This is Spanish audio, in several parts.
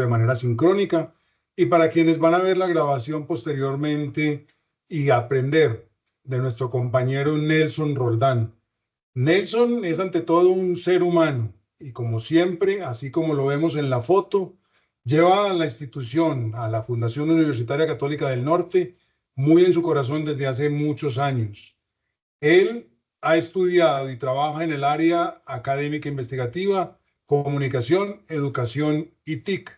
de manera sincrónica. Y para quienes van a ver la grabación posteriormente y aprender de nuestro compañero Nelson Roldán. Nelson es ante todo un ser humano y como siempre, así como lo vemos en la foto, lleva a la institución, a la Fundación Universitaria Católica del Norte, muy en su corazón desde hace muchos años. Él ha estudiado y trabaja en el área académica investigativa, comunicación, educación y TIC.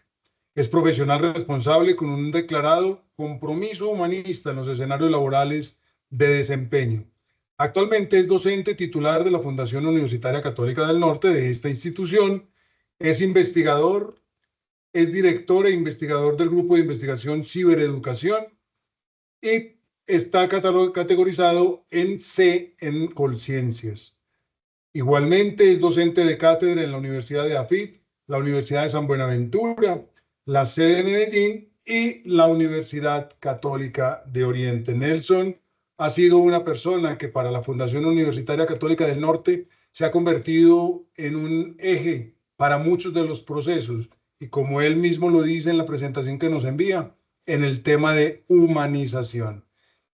Es profesional responsable con un declarado compromiso humanista en los escenarios laborales de desempeño. Actualmente es docente titular de la Fundación Universitaria Católica del Norte de esta institución. Es investigador, es director e investigador del Grupo de Investigación Cibereducación y está categorizado en C en Colciencias. Igualmente es docente de cátedra en la Universidad de AFIT, la Universidad de San Buenaventura, la sede de Medellín y la Universidad Católica de Oriente. Nelson ha sido una persona que para la Fundación Universitaria Católica del Norte se ha convertido en un eje para muchos de los procesos y como él mismo lo dice en la presentación que nos envía, en el tema de humanización.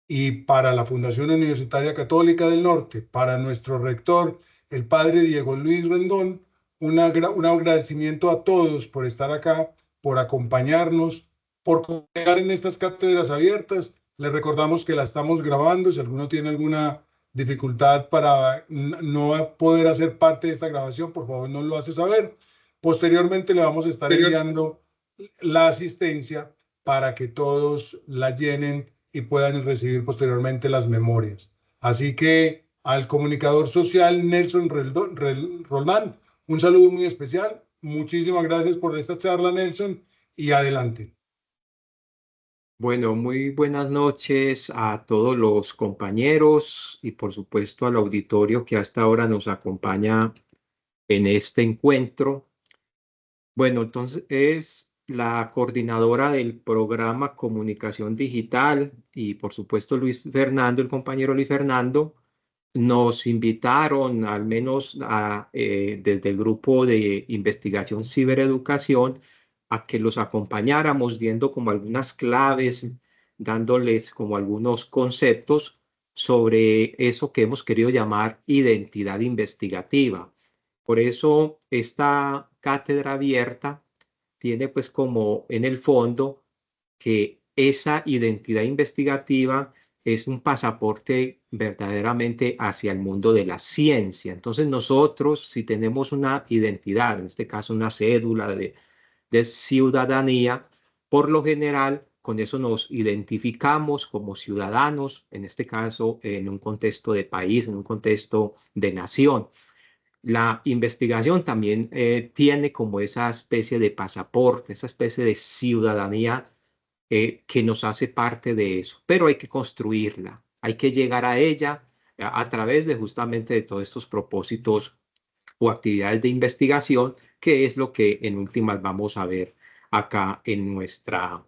Y para la Fundación Universitaria Católica del Norte, para nuestro rector, el padre Diego Luis Rendón, un agradecimiento a todos por estar acá, por acompañarnos, por cooperar en estas cátedras abiertas. Les recordamos que la estamos grabando. Si alguno tiene alguna dificultad para no poder hacer parte de esta grabación, por favor nos lo hace saber. Posteriormente le vamos a estar enviando la asistencia para que todos la llenen y puedan recibir posteriormente las memorias. Así que al comunicador social Nelson Roldán, un saludo muy especial. Muchísimas gracias por esta charla, Nelson, y adelante. Bueno, muy buenas noches a todos los compañeros y por supuesto al auditorio que hasta ahora nos acompaña en este encuentro. Bueno, entonces es la coordinadora del programa Comunicación Digital y por supuesto Luis Fernando, el compañero Luis Fernando, nos invitaron al menos desde el grupo de investigación cibereducación a que los acompañáramos viendo como algunas claves, dándoles como algunos conceptos sobre eso que hemos querido llamar identidad investigativa. Por eso esta cátedra abierta tiene pues como en el fondo que esa identidad investigativa es un pasaporte verdaderamente hacia el mundo de la ciencia. Entonces nosotros, si tenemos una identidad, en este caso una cédula de ciudadanía, por lo general con eso nos identificamos como ciudadanos, en este caso en un contexto de país, en un contexto de nación. La investigación también tiene como esa especie de pasaporte, esa especie de ciudadanía que nos hace parte de eso, pero hay que construirla, hay que llegar a ella a través de justamente de todos estos propósitos o actividades de investigación, que es lo que en últimas vamos a ver acá en esta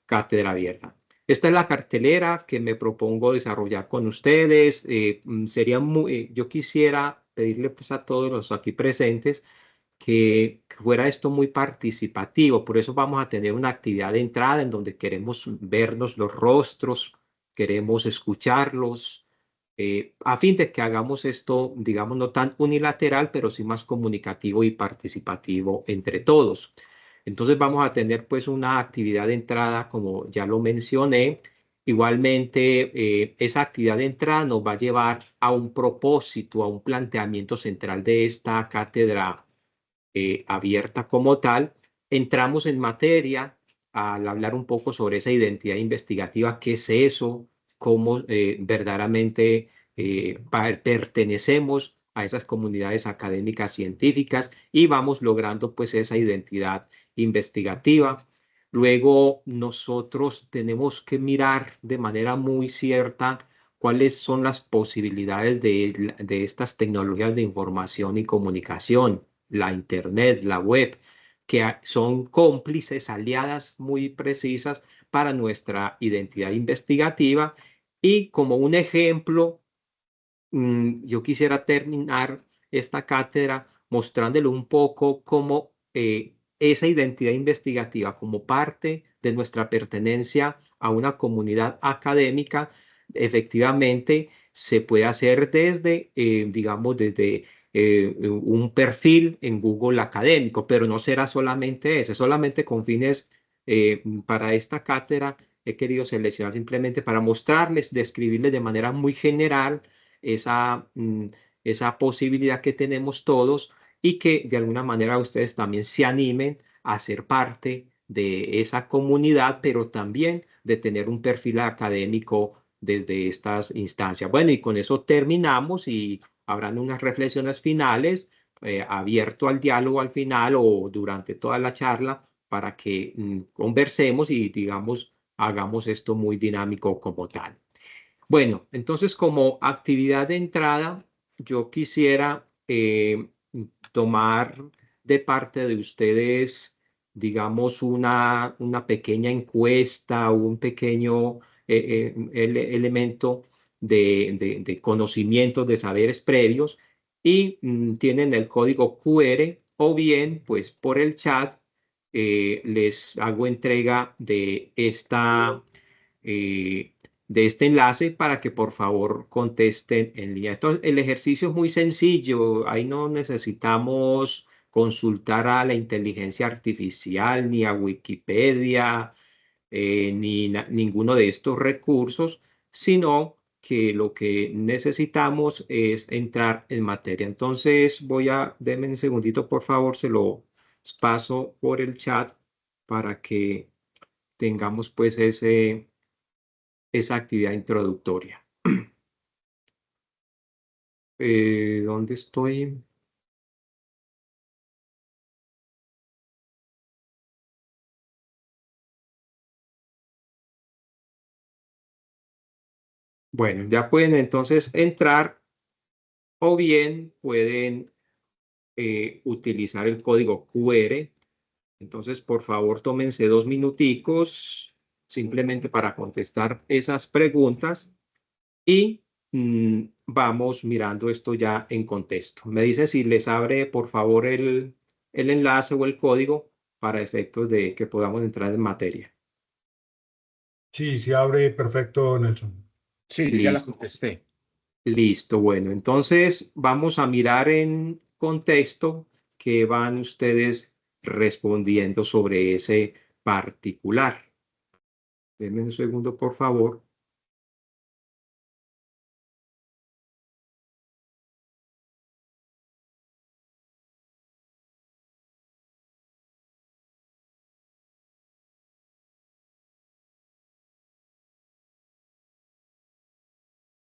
cátedra abierta. Esta es la cartelera que me propongo desarrollar con ustedes. Yo quisiera pedirle pues, a todos los aquí presentes que fuera esto muy participativo. Por eso vamos a tener una actividad de entrada en donde queremos vernos los rostros, queremos escucharlos, a fin de que hagamos esto, digamos, no tan unilateral, pero sí más comunicativo y participativo entre todos. Entonces vamos a tener pues una actividad de entrada, como ya lo mencioné. Igualmente, esa actividad de entrada nos va a llevar a un propósito, a un planteamiento central de esta cátedra abierta como tal. Entramos en materia al hablar un poco sobre esa identidad investigativa, qué es eso, cómo verdaderamente pertenecemos a esas comunidades académicas científicas y vamos logrando pues esa identidad investigativa. Luego nosotros tenemos que mirar de manera muy cierta cuáles son las posibilidades de estas tecnologías de información y comunicación, la Internet, la web, que son cómplices, aliadas muy precisas para nuestra identidad investigativa. Y como un ejemplo, yo quisiera terminar esta cátedra mostrándole un poco cómo esa identidad investigativa como parte de nuestra pertenencia a una comunidad académica, efectivamente se puede hacer desde, digamos, desde un perfil en Google académico, pero no será solamente ese, solamente con fines para esta cátedra he querido seleccionar simplemente para mostrarles, describirles de manera muy general esa, esa posibilidad que tenemos todos y que de alguna manera ustedes también se animen a ser parte de esa comunidad, pero también de tener un perfil académico desde estas instancias. Bueno, y con eso terminamos y habrán unas reflexiones finales, abierto al diálogo al final o durante toda la charla para que conversemos y digamos, hagamos esto muy dinámico como tal. Bueno, entonces como actividad de entrada, yo quisiera tomar de parte de ustedes, digamos, una pequeña encuesta o un pequeño elemento de conocimientos, de saberes previos y tienen el código QR o bien, pues por el chat les hago entrega eh, de este enlace para que por favor contesten en línea. Entonces, el ejercicio es muy sencillo, ahí no necesitamos consultar a la inteligencia artificial, ni a Wikipedia, ni ninguno de estos recursos, sino que lo que necesitamos es entrar en materia. Entonces, denme un segundito, por favor, se lo paso por el chat para que tengamos pues esa actividad introductoria. ¿Dónde estoy? Bueno, ya pueden entonces entrar o bien pueden utilizar el código QR. Entonces, por favor, tómense 2 minuticos simplemente para contestar esas preguntas y vamos mirando esto ya en contexto. Me dice si les abre, por favor, el enlace o el código para efectos de que podamos entrar en materia. Sí, se abre perfecto, Nelson. Sí, ya la Listo. contesté. Listo, bueno, entonces vamos a mirar en contexto que van ustedes respondiendo sobre ese particular. Denme un segundo, por favor.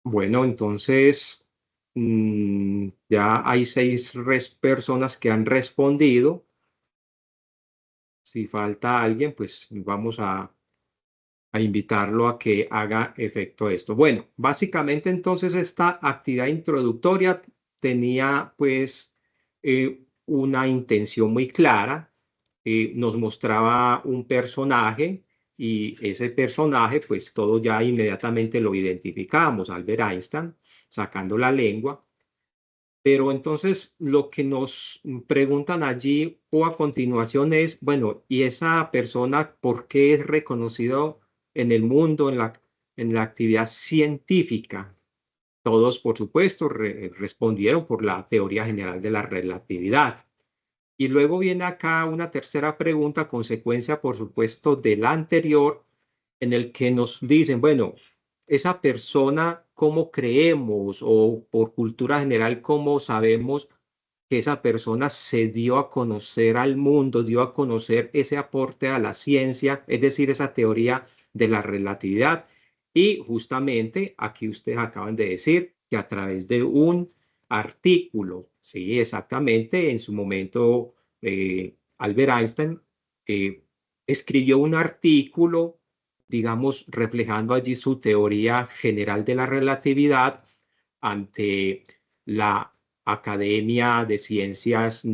Bueno, entonces ya hay 6 personas que han respondido. Si falta alguien, pues vamos a invitarlo a que haga efecto esto. Bueno, básicamente entonces esta actividad introductoria tenía pues una intención muy clara. Nos mostraba un personaje y ese personaje pues todos ya inmediatamente lo identificamos, Albert Einstein, sacando la lengua. Pero entonces lo que nos preguntan allí o a continuación es, bueno, ¿y esa persona por qué es reconocido en el mundo, en la actividad científica? Todos, por supuesto, respondieron por la teoría general de la relatividad. Y luego viene acá una tercera pregunta, consecuencia, por supuesto, de la anterior, en el que nos dicen, bueno, esa persona, ¿cómo creemos? O por cultura general, ¿cómo sabemos que esa persona se dio a conocer al mundo, dio a conocer ese aporte a la ciencia, es decir, esa teoría de la relatividad? Y justamente aquí ustedes acaban de decir que a través de un artículo, sí, exactamente, en su momento Albert Einstein eh, escribió un artículo, digamos, reflejando allí su teoría general de la relatividad ante la Academia de Ciencias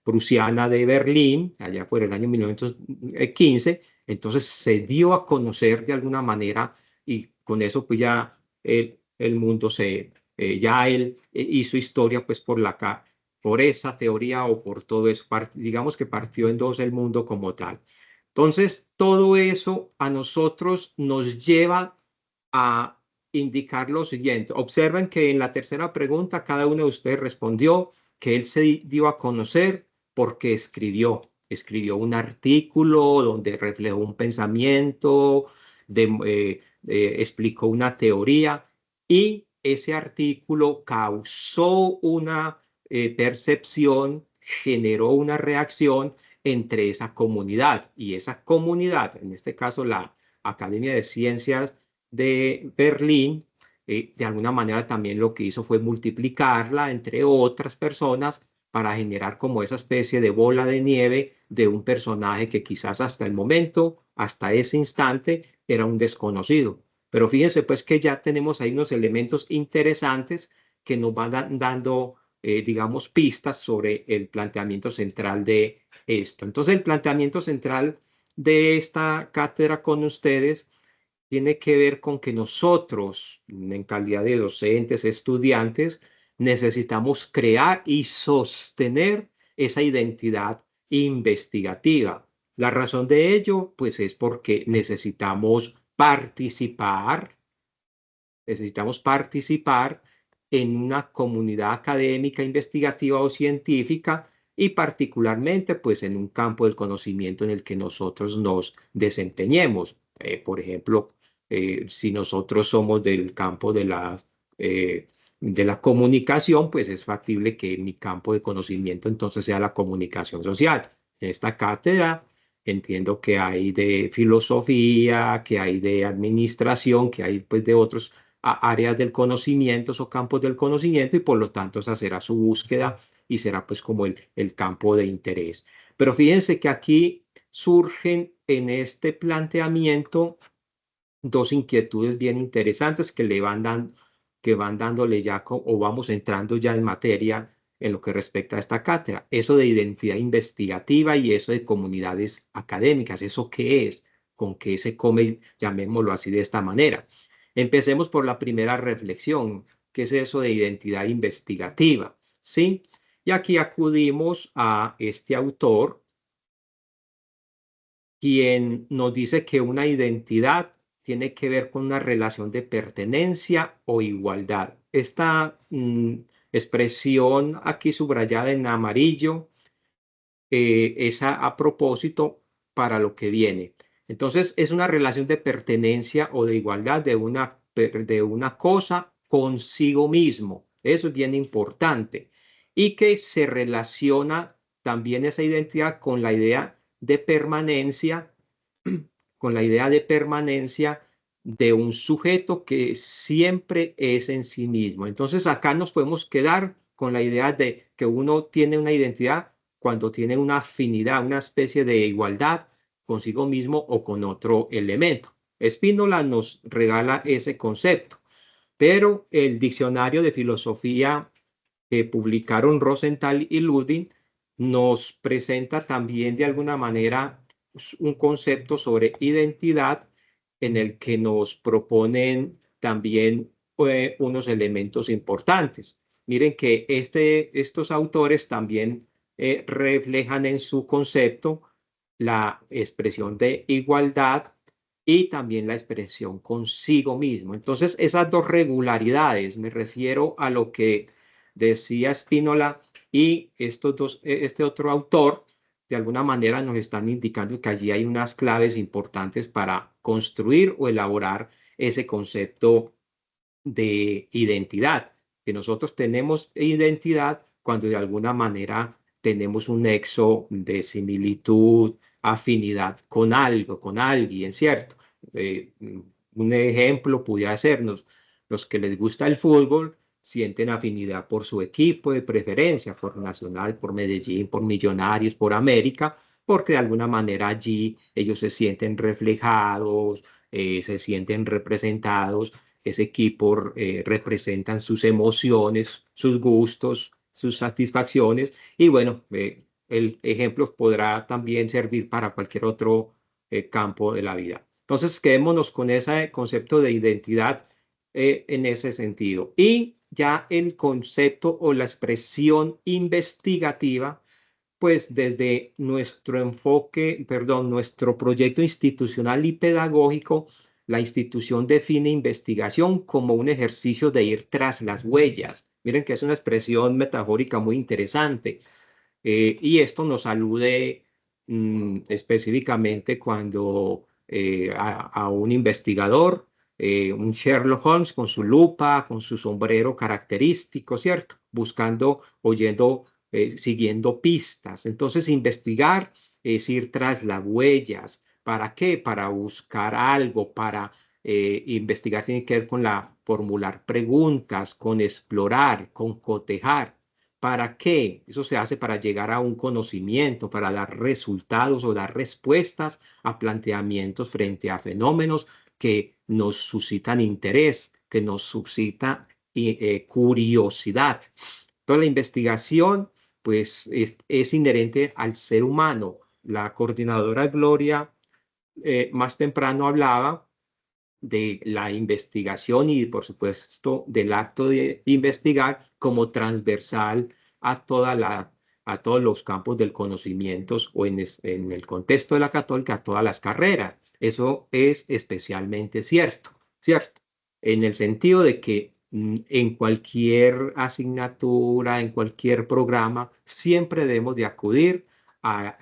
Prusiana de Berlín, allá por el año 1915. Entonces se dio a conocer de alguna manera y con eso pues ya el mundo ya él hizo historia pues por la por esa teoría o por todo eso. Digamos que partió en dos el mundo como tal. Entonces, todo eso a nosotros nos lleva a indicar lo siguiente. Observen que en la tercera pregunta cada uno de ustedes respondió que él se dio a conocer porque escribió un artículo donde reflejó un pensamiento, explicó una teoría y ese artículo causó una percepción, generó una reacción entre esa comunidad y esa comunidad, en este caso la Academia de Ciencias de Berlín, de alguna manera también lo que hizo fue multiplicarla entre otras personas para generar como esa especie de bola de nieve de un personaje que quizás hasta el momento, hasta ese instante, era un desconocido. Pero fíjense pues que ya tenemos ahí unos elementos interesantes que nos van dando, digamos, pistas sobre el planteamiento central de esto. Entonces, el planteamiento central de esta cátedra con ustedes tiene que ver con que nosotros, en calidad de docentes, estudiantes, necesitamos crear y sostener esa identidad investigativa. La razón de ello, pues, es porque necesitamos participar en una comunidad académica, investigativa o científica y particularmente pues en un campo del conocimiento en el que nosotros nos desempeñemos. Por ejemplo, si nosotros somos del campo de la comunicación, pues es factible que mi campo de conocimiento entonces sea la comunicación social. En esta cátedra entiendo que hay de filosofía, que hay de administración, que hay pues de otros áreas del conocimiento o campos del conocimiento y por lo tanto esa será su búsqueda y será pues como el campo de interés. Pero fíjense que aquí surgen en este planteamiento dos inquietudes bien interesantes que le van dando, que van dándole ya o vamos entrando ya en materia en lo que respecta a esta cátedra. Eso de identidad investigativa y eso de comunidades académicas, ¿eso qué es? ¿Con qué se come? Llamémoslo así de esta manera. Empecemos por la primera reflexión. ¿Qué es eso de identidad investigativa? ¿Sí? Y aquí acudimos a este autor, quien nos dice que una identidad tiene que ver con una relación de pertenencia o igualdad. Esta expresión aquí subrayada en amarillo es a propósito para lo que viene. Entonces, es una relación de pertenencia o de igualdad de una cosa consigo mismo. Eso es bien importante. Y que se relaciona también esa identidad con la idea de permanencia, con la idea de permanencia de un sujeto que siempre es en sí mismo. Entonces, acá nos podemos quedar con la idea de que uno tiene una identidad cuando tiene una afinidad, una especie de igualdad consigo mismo o con otro elemento. Spínola nos regala ese concepto, pero el diccionario de filosofía que publicaron Rosenthal y Ludin nos presenta también de alguna manera un concepto sobre identidad en el que nos proponen también unos elementos importantes. Miren que estos autores también reflejan en su concepto la expresión de igualdad y también la expresión consigo mismo. Entonces, esas dos regularidades, me refiero a lo que decía Spínola y este otro autor, de alguna manera nos están indicando que allí hay unas claves importantes para construir o elaborar ese concepto de identidad, que nosotros tenemos identidad cuando de alguna manera tenemos un nexo de similitud, afinidad con algo, con alguien, ¿cierto? Eh, un ejemplo pudiera sernos, los que les gusta el fútbol sienten afinidad por su equipo de preferencia, por Nacional, por Medellín, por Millonarios, por América, porque de alguna manera allí ellos se sienten reflejados, se sienten representados, ese equipo representan sus emociones, sus gustos, sus satisfacciones y bueno, el ejemplo podrá también servir para cualquier otro campo de la vida. Entonces, quedémonos con ese concepto de identidad en ese sentido. Y ya el concepto o la expresión investigativa, pues desde nuestro enfoque, perdón, nuestro proyecto institucional y pedagógico, la institución define investigación como un ejercicio de ir tras las huellas. Miren que es una expresión metafórica muy interesante. Y esto nos alude específicamente cuando a un investigador, un Sherlock Holmes con su lupa, con su sombrero característico, ¿cierto? Buscando, oyendo, siguiendo pistas. Entonces, investigar es ir tras las huellas. ¿Para qué? Para buscar algo, para investigar tiene que ver con la formular preguntas, con explorar, con cotejar. ¿Para qué? Eso se hace para llegar a un conocimiento, para dar resultados o dar respuestas a planteamientos frente a fenómenos que nos suscitan interés, que nos suscita curiosidad. Entonces, la investigación, pues, es inherente al ser humano. La coordinadora Gloria más temprano hablaba de la investigación y, por supuesto, del acto de investigar como transversal a a todos los campos del conocimiento o en el contexto de la católica, a todas las carreras. Eso es especialmente cierto, ¿cierto? En el sentido de que en cualquier asignatura, en cualquier programa, siempre debemos de acudir a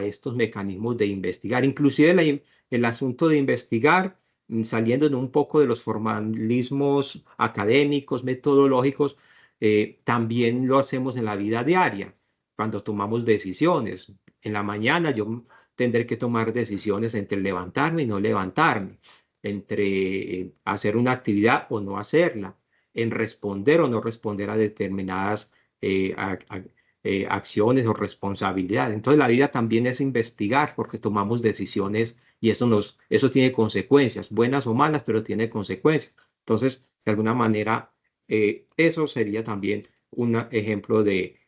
estos mecanismos de investigar. Inclusive el asunto de investigar saliendo en un poco de los formalismos académicos, metodológicos, también lo hacemos en la vida diaria, cuando tomamos decisiones. En la mañana yo tendré que tomar decisiones entre levantarme y no levantarme, entre hacer una actividad o no hacerla, en responder o no responder a determinadas acciones o responsabilidades. Entonces la vida también es investigar porque tomamos decisiones y eso tiene consecuencias, buenas o malas, pero tiene consecuencias. Entonces, de alguna manera, eso sería también un ejemplo de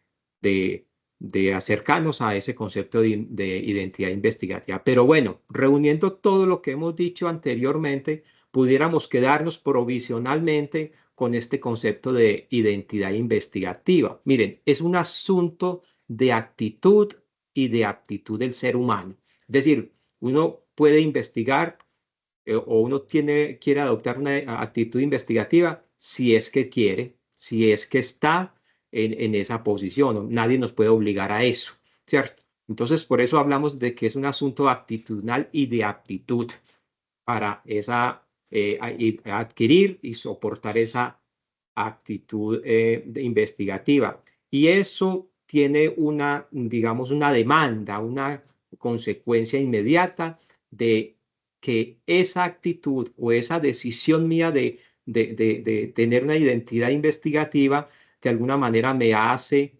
acercarnos a ese concepto de identidad investigativa. Pero bueno, reuniendo todo lo que hemos dicho anteriormente, pudiéramos quedarnos provisionalmente con este concepto de identidad investigativa. Miren, es un asunto de actitud y de aptitud del ser humano. Es decir, uno puede investigar o uno quiere adoptar una actitud investigativa si es que quiere, si es que está en esa posición. Nadie nos puede obligar a eso, ¿cierto? Entonces, por eso hablamos de que es un asunto actitudinal y de aptitud para adquirir y soportar esa actitud investigativa. Y eso tiene digamos, una demanda, una consecuencia inmediata de que esa actitud o esa decisión mía de tener una identidad investigativa de alguna manera me hace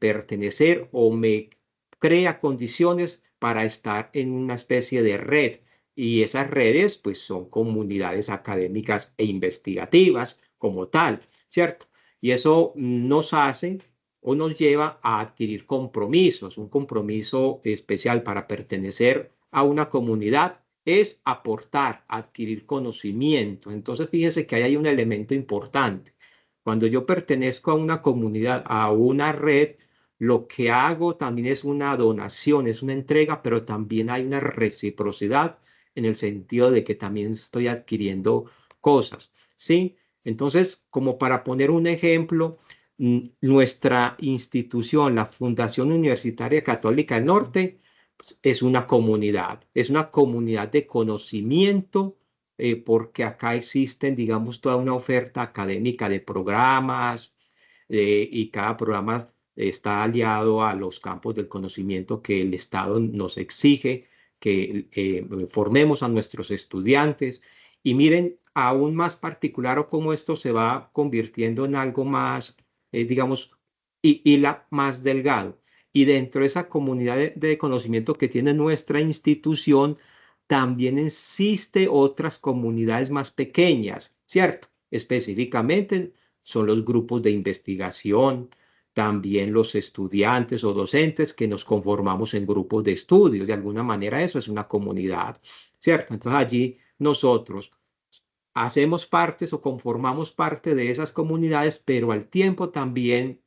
pertenecer o me crea condiciones para estar en una especie de red. Y esas redes, pues, son comunidades académicas e investigativas como tal, ¿cierto? Y eso nos hace o nos lleva a adquirir compromisos. Un compromiso especial para pertenecer a una comunidad es aportar, adquirir conocimiento. Entonces, fíjense que ahí hay un elemento importante. Cuando yo pertenezco a una comunidad, a una red, lo que hago también es una donación, es una entrega, pero también hay una reciprocidad en el sentido de que también estoy adquiriendo cosas, ¿sí? Entonces, como para poner un ejemplo, nuestra institución, la Fundación Universitaria Católica del Norte, pues, es una comunidad de conocimiento, porque acá existen, digamos, toda una oferta académica de programas, y cada programa está aliado a los campos del conocimiento que el Estado nos exige que formemos a nuestros estudiantes. Y miren, aún más particular o cómo esto se va convirtiendo en algo más, digamos, más delgado. Y dentro de esa comunidad de conocimiento que tiene nuestra institución, también existe otras comunidades más pequeñas, ¿cierto? Específicamente son los grupos de investigación, también los estudiantes o docentes que nos conformamos en grupos de estudios. De alguna manera eso es una comunidad, ¿cierto? Entonces allí nosotros hacemos partes o conformamos parte de esas comunidades, pero al tiempo también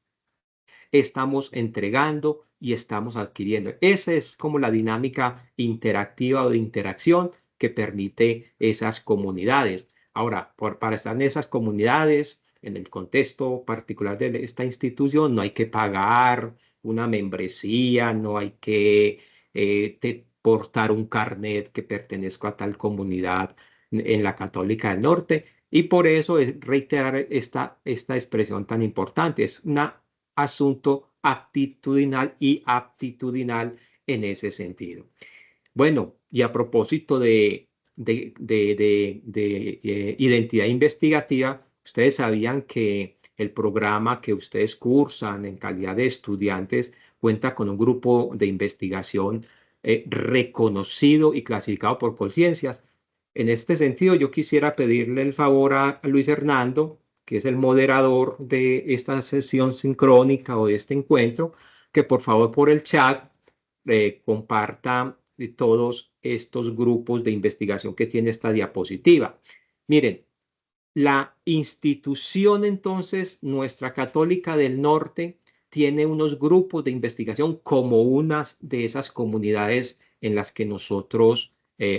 estamos entregando y estamos adquiriendo. Esa es como la dinámica interactiva o de interacción que permite esas comunidades. Ahora, para estar en esas comunidades, en el contexto particular de esta institución, no hay que pagar una membresía, no hay que portar un carnet que pertenezco a tal comunidad en la Católica del Norte. Y por eso es reiterar esta expresión tan importante. Es una asunto actitudinal y aptitudinal en ese sentido. Bueno, y a propósito de identidad investigativa, ustedes sabían que el programa que ustedes cursan en calidad de estudiantes cuenta con un grupo de investigación reconocido y clasificado por Conciencia. En este sentido, yo quisiera pedirle el favor a Luis Fernando, que es el moderador de esta sesión sincrónica o de este encuentro, que por favor por el chat comparta todos estos grupos de investigación que tiene esta diapositiva. Miren, la institución entonces, nuestra Católica del Norte, tiene unos grupos de investigación como unas de esas comunidades en las que nosotros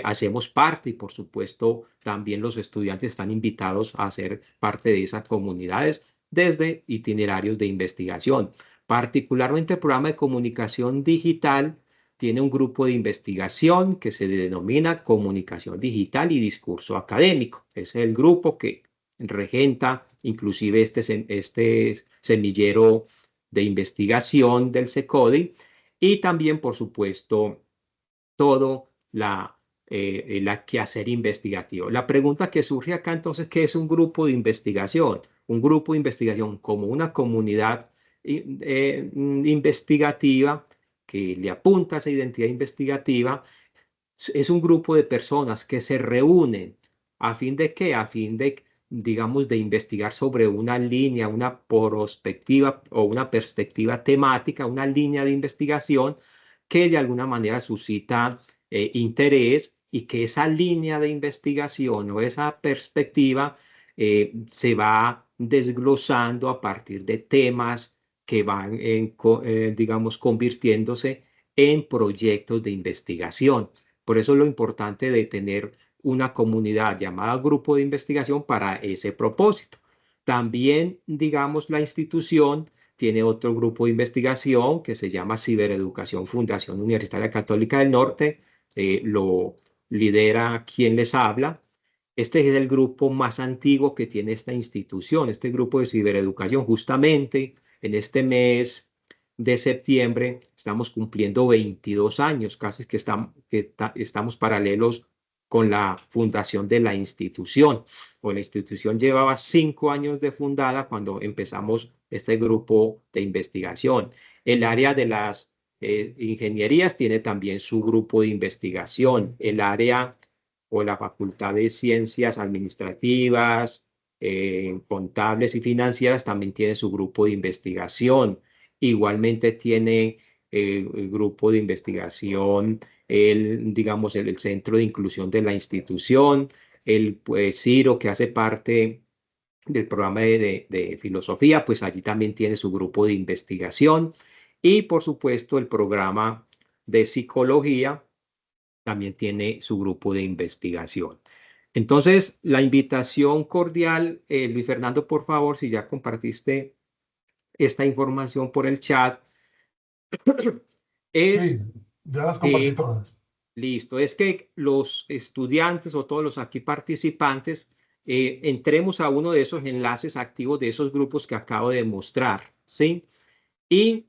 hacemos parte y por supuesto también los estudiantes están invitados a ser parte de esas comunidades desde itinerarios de investigación. Particularmente el programa de comunicación digital tiene un grupo de investigación que se denomina Comunicación Digital y Discurso Académico. Es el grupo que regenta inclusive este semillero de investigación del CECODI y también, por supuesto, todo la quehacer investigativo. La pregunta que surge acá entonces, ¿qué es un grupo de investigación? Un grupo de investigación como una comunidad investigativa que le apunta a esa identidad investigativa, es un grupo de personas que se reúnen a fin de qué, a fin de, digamos, de investigar sobre una línea, una perspectiva o una perspectiva temática, una línea de investigación que de alguna manera suscita interés y que esa línea de investigación o esa perspectiva se va desglosando a partir de temas que van, digamos, convirtiéndose en proyectos de investigación. Por eso es lo importante de tener una comunidad llamada grupo de investigación para ese propósito. También, digamos, la institución tiene otro grupo de investigación que se llama Cibereducación Fundación Universitaria Católica del Norte. Lo lidera quien les habla. Este es el grupo más antiguo que tiene esta institución, este grupo de cibereducación. Justamente en este mes de septiembre estamos cumpliendo 22 años, casi que estamos paralelos con la fundación de la institución. O la institución llevaba 5 años de fundada cuando empezamos este grupo de investigación. El área de las ingenierías tiene también su grupo de investigación. El área o la Facultad de Ciencias Administrativas, Contables y Financieras también tiene su grupo de investigación. Igualmente tiene el grupo de investigación, digamos, el Centro de Inclusión de la institución, el CIRO, que hace parte del programa de filosofía, pues allí también tiene su grupo de investigación. Y por supuesto, el programa de psicología también tiene su grupo de investigación. Entonces, la invitación cordial, Luis Fernando, por favor, si ya compartiste esta información por el chat, Sí, es ya las compartí que, todas. listo, es que los estudiantes o todos los aquí participantes entremos a uno de esos enlaces activos de esos grupos que acabo de mostrar, ¿sí? Y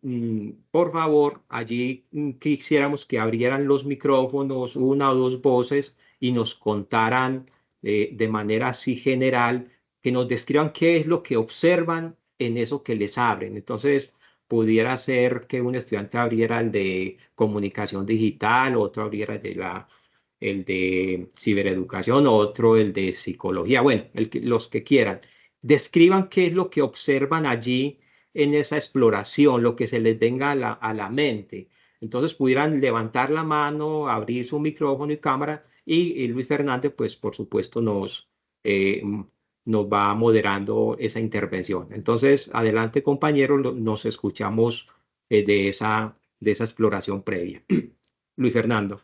por favor, allí quisiéramos que abrieran los micrófonos, una o dos voces, y nos contaran de manera así general, que nos describan qué es lo que observan en eso que les abren. Entonces, pudiera ser que un estudiante abriera el de comunicación digital, otro abriera el de cibereducación, otro el de psicología. Bueno, los que quieran. Describan qué es lo que observan allí en esa exploración, lo que se les venga a la mente. Entonces pudieran levantar la mano, abrir su micrófono y cámara y Luis Fernández, pues por supuesto, nos va moderando esa intervención. Entonces, adelante, compañeros, nos escuchamos de esa exploración previa. Luis Fernando.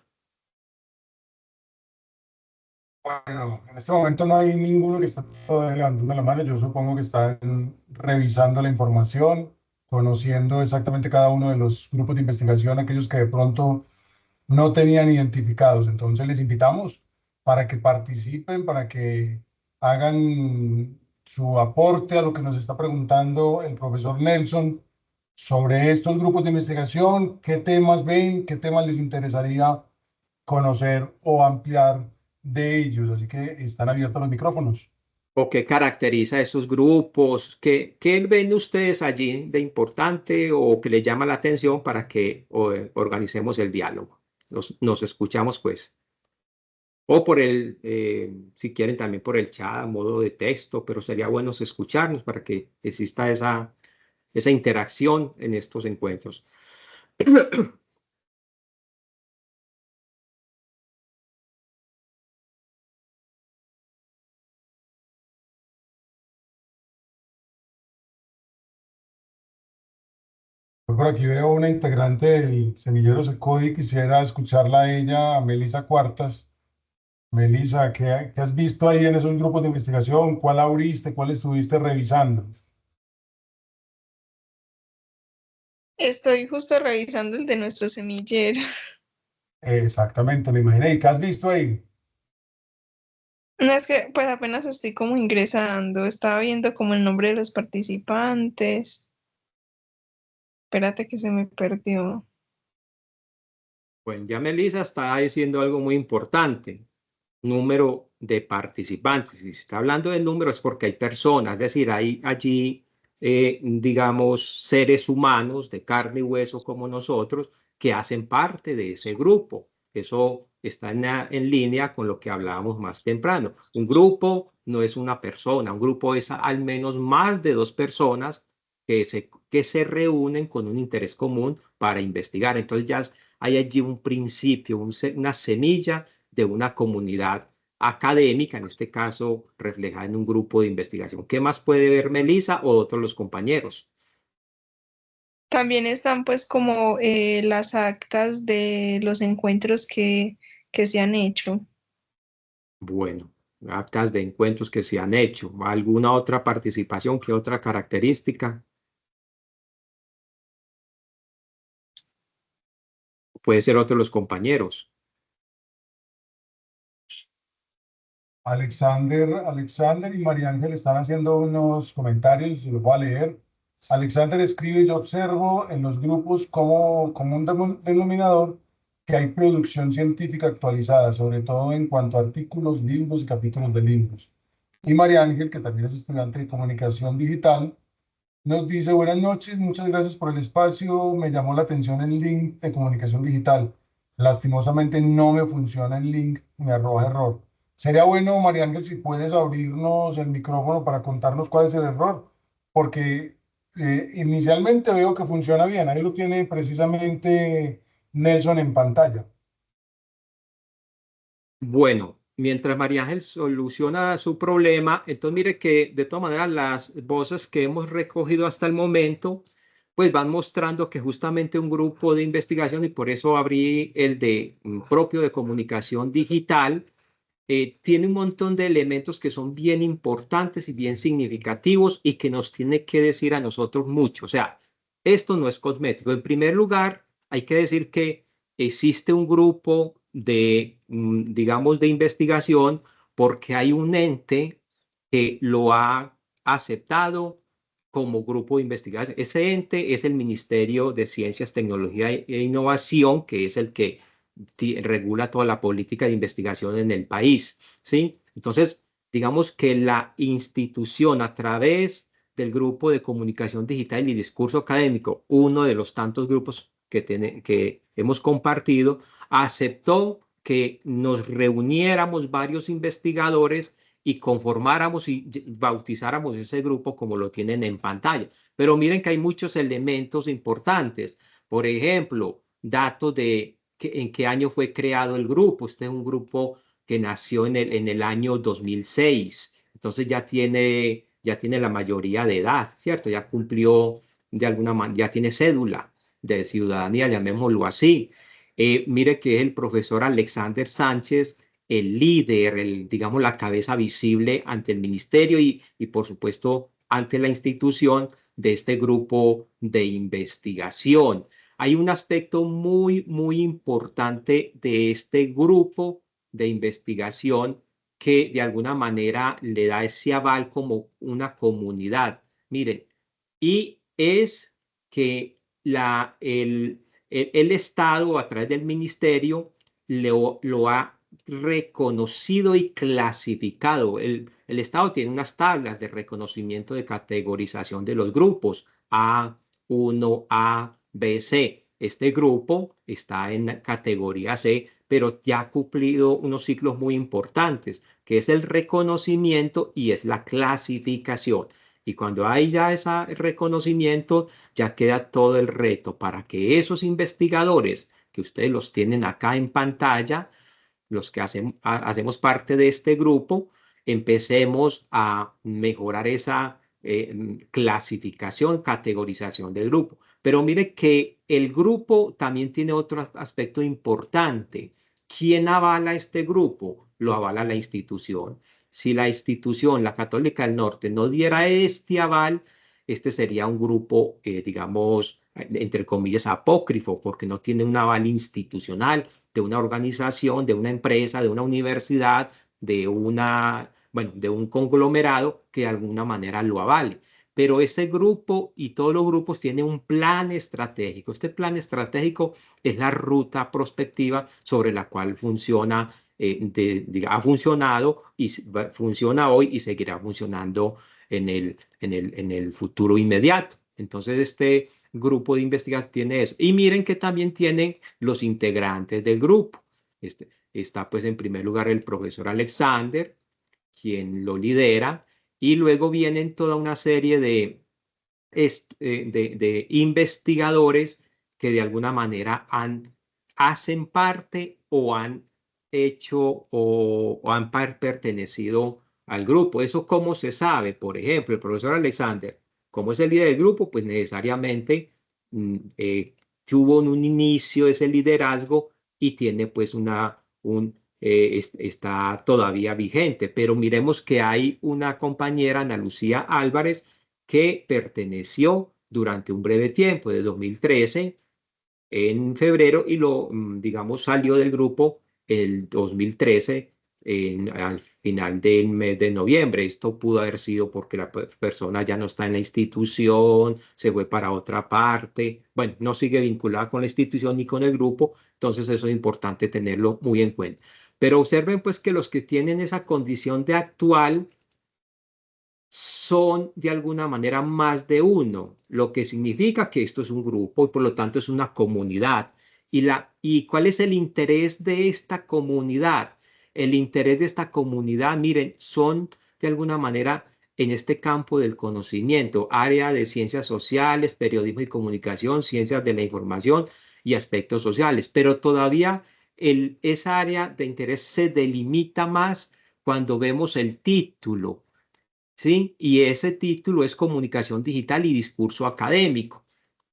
Bueno, en este momento no hay ninguno que está todavía levantando la mano. Yo supongo que están revisando la información, conociendo exactamente cada uno de los grupos de investigación, aquellos que de pronto no tenían identificados. Entonces les invitamos para que participen, para que hagan su aporte a lo que nos está preguntando el profesor Nelson sobre estos grupos de investigación, qué temas ven, qué temas les interesaría conocer o ampliar de ellos. Así que están abiertos los micrófonos. ¿O qué caracteriza a esos grupos? ¿Qué ven ustedes allí de importante o que les llama la atención para que organicemos el diálogo? Nos escuchamos, pues. O por si quieren, también por el chat, a modo de texto, pero sería bueno escucharnos para que exista esa interacción en estos encuentros. Yo por aquí veo una integrante del Semillero Secodi, quisiera escucharla a ella, a Melisa Cuartas. Melisa, ¿qué has visto ahí en esos grupos de investigación? ¿Cuál abriste? ¿Cuál estuviste revisando? Estoy justo revisando el de nuestro semillero. Exactamente, me imaginé. ¿Y qué has visto ahí? No es que pues apenas estoy como ingresando, estaba viendo como el nombre de los participantes. Espérate que se me perdió. Bueno, ya Melissa está diciendo algo muy importante, número de participantes. Si se está hablando de números es porque hay personas, es decir, hay allí, digamos, seres humanos de carne y hueso como nosotros que hacen parte de ese grupo. Eso está en línea con lo que hablábamos más temprano. Un grupo no es una persona, un grupo es al menos más de dos personas que se reúnen con un interés común para investigar. Entonces ya hay allí un principio, una semilla de una comunidad académica, en este caso reflejada en un grupo de investigación. ¿Qué más puede ver Melissa o otros los compañeros? También están pues como las actas de los encuentros que se han hecho. Bueno, actas de encuentros que se han hecho, alguna otra participación, qué otra característica. Puede ser otro de los compañeros. Alexander y María Ángel están haciendo unos comentarios, los voy a leer. Alexander escribe: yo observo en los grupos como un denominador que hay producción científica actualizada, sobre todo en cuanto a artículos, libros y capítulos de libros. Y María Ángel, que también es estudiante de comunicación digital, nos dice: buenas noches, muchas gracias por el espacio, me llamó la atención el link de comunicación digital. Lastimosamente no me funciona el link, me arroja error. Sería bueno, María Ángel, si puedes abrirnos el micrófono para contarnos cuál es el error, porque inicialmente veo que funciona bien, ahí lo tiene precisamente Nelson en pantalla. Bueno, mientras María Ángel soluciona su problema, entonces mire que de todas maneras las voces que hemos recogido hasta el momento, pues van mostrando que justamente un grupo de investigación, y por eso abrí el de propio de comunicación digital, tiene un montón de elementos que son bien importantes y bien significativos y que nos tiene que decir a nosotros mucho. O sea, esto no es cosmético. En primer lugar, hay que decir que existe un grupo de, digamos, de investigación porque hay un ente que lo ha aceptado como grupo de investigación. Ese ente es el Ministerio de Ciencias, Tecnología e Innovación, que es el que regula toda la política de investigación en el país, ¿sí? Entonces, digamos que la institución a través del grupo de comunicación digital y discurso académico, uno de los tantos grupos que hemos compartido, aceptó que nos reuniéramos varios investigadores y conformáramos y bautizáramos ese grupo como lo tienen en pantalla. Pero miren que hay muchos elementos importantes. Por ejemplo, datos de en qué año fue creado el grupo. Este es un grupo que nació en el año 2006. Entonces ya tiene la mayoría de edad, ¿cierto? Ya cumplió de alguna manera, ya tiene cédula de ciudadanía, llamémoslo así. Mire que es el profesor Alexander Sánchez, el líder, digamos, la cabeza visible ante el ministerio y por supuesto ante la institución de este grupo de investigación. Hay un aspecto muy, muy importante de este grupo de investigación que de alguna manera le da ese aval como una comunidad. Miren, y es que el Estado a través del ministerio lo ha reconocido y clasificado. El Estado tiene unas tablas de reconocimiento de categorización de los grupos A1, A, B, C. Este grupo está en categoría C, pero ya ha cumplido unos ciclos muy importantes, que es el reconocimiento y es la clasificación. Y cuando hay ya ese reconocimiento, ya queda todo el reto para que esos investigadores, que ustedes los tienen acá en pantalla, los que hacemos parte de este grupo, empecemos a mejorar esa clasificación, categorización del grupo. Pero mire que el grupo también tiene otro aspecto importante. ¿Quién avala este grupo? Lo avala la institución. Si la institución, la Católica del Norte, no diera este aval, este sería un grupo, digamos, entre comillas, apócrifo, porque no tiene un aval institucional de una organización, de una empresa, de una universidad, bueno, de un conglomerado que de alguna manera lo avale. Pero ese grupo y todos los grupos tienen un plan estratégico. Este plan estratégico es la ruta prospectiva sobre la cual funciona, ha funcionado y funciona hoy y seguirá funcionando en el futuro inmediato. Entonces, este grupo de investigación tiene eso. Y miren que también tienen los integrantes del grupo. Está pues en primer lugar el profesor Alexander, quien lo lidera, y luego vienen toda una serie de investigadores que de alguna manera hacen parte o han hecho o han pertenecido al grupo. ¿Eso cómo se sabe? Por ejemplo, el profesor Alexander, como es el líder del grupo, pues necesariamente tuvo un inicio ese liderazgo y tiene pues está todavía vigente. Pero miremos que hay una compañera, Ana Lucía Álvarez, que perteneció durante un breve tiempo, de 2013, en febrero, y digamos, salió del grupo el 2013, al final del mes de noviembre. Esto pudo haber sido porque la persona ya no está en la institución, se fue para otra parte, bueno, no sigue vinculada con la institución ni con el grupo, entonces eso es importante tenerlo muy en cuenta. Pero observen pues que los que tienen esa condición de actual son de alguna manera más de uno, lo que significa que esto es un grupo y por lo tanto es una comunidad. ¿Y cuál es el interés de esta comunidad? El interés de esta comunidad, miren, son de alguna manera en este campo del conocimiento, área de ciencias sociales, periodismo y comunicación, ciencias de la información y aspectos sociales, pero todavía esa área de interés se delimita más cuando vemos el título. ¿Sí? Y ese título es Comunicación Digital y Discurso Académico.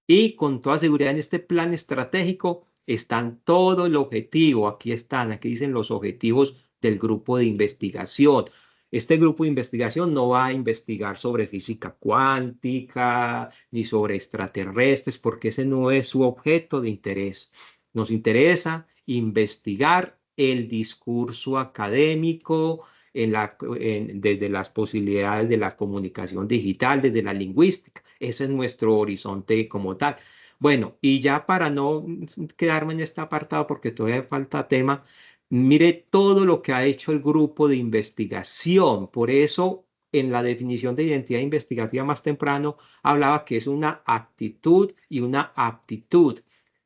Y con toda seguridad en este plan estratégico están todo el objetivo. Aquí están, aquí dicen los objetivos del grupo de investigación. Este grupo de investigación no va a investigar sobre física cuántica ni sobre extraterrestres, porque ese no es su objeto de interés. Nos interesa investigar el discurso académico, desde las posibilidades de la comunicación digital, desde la lingüística. Ese es nuestro horizonte como tal. Bueno, y ya para no quedarme en este apartado, porque todavía falta tema, mire todo lo que ha hecho el grupo de investigación. Por eso, en la definición de identidad investigativa más temprano, hablaba que es una actitud y una aptitud.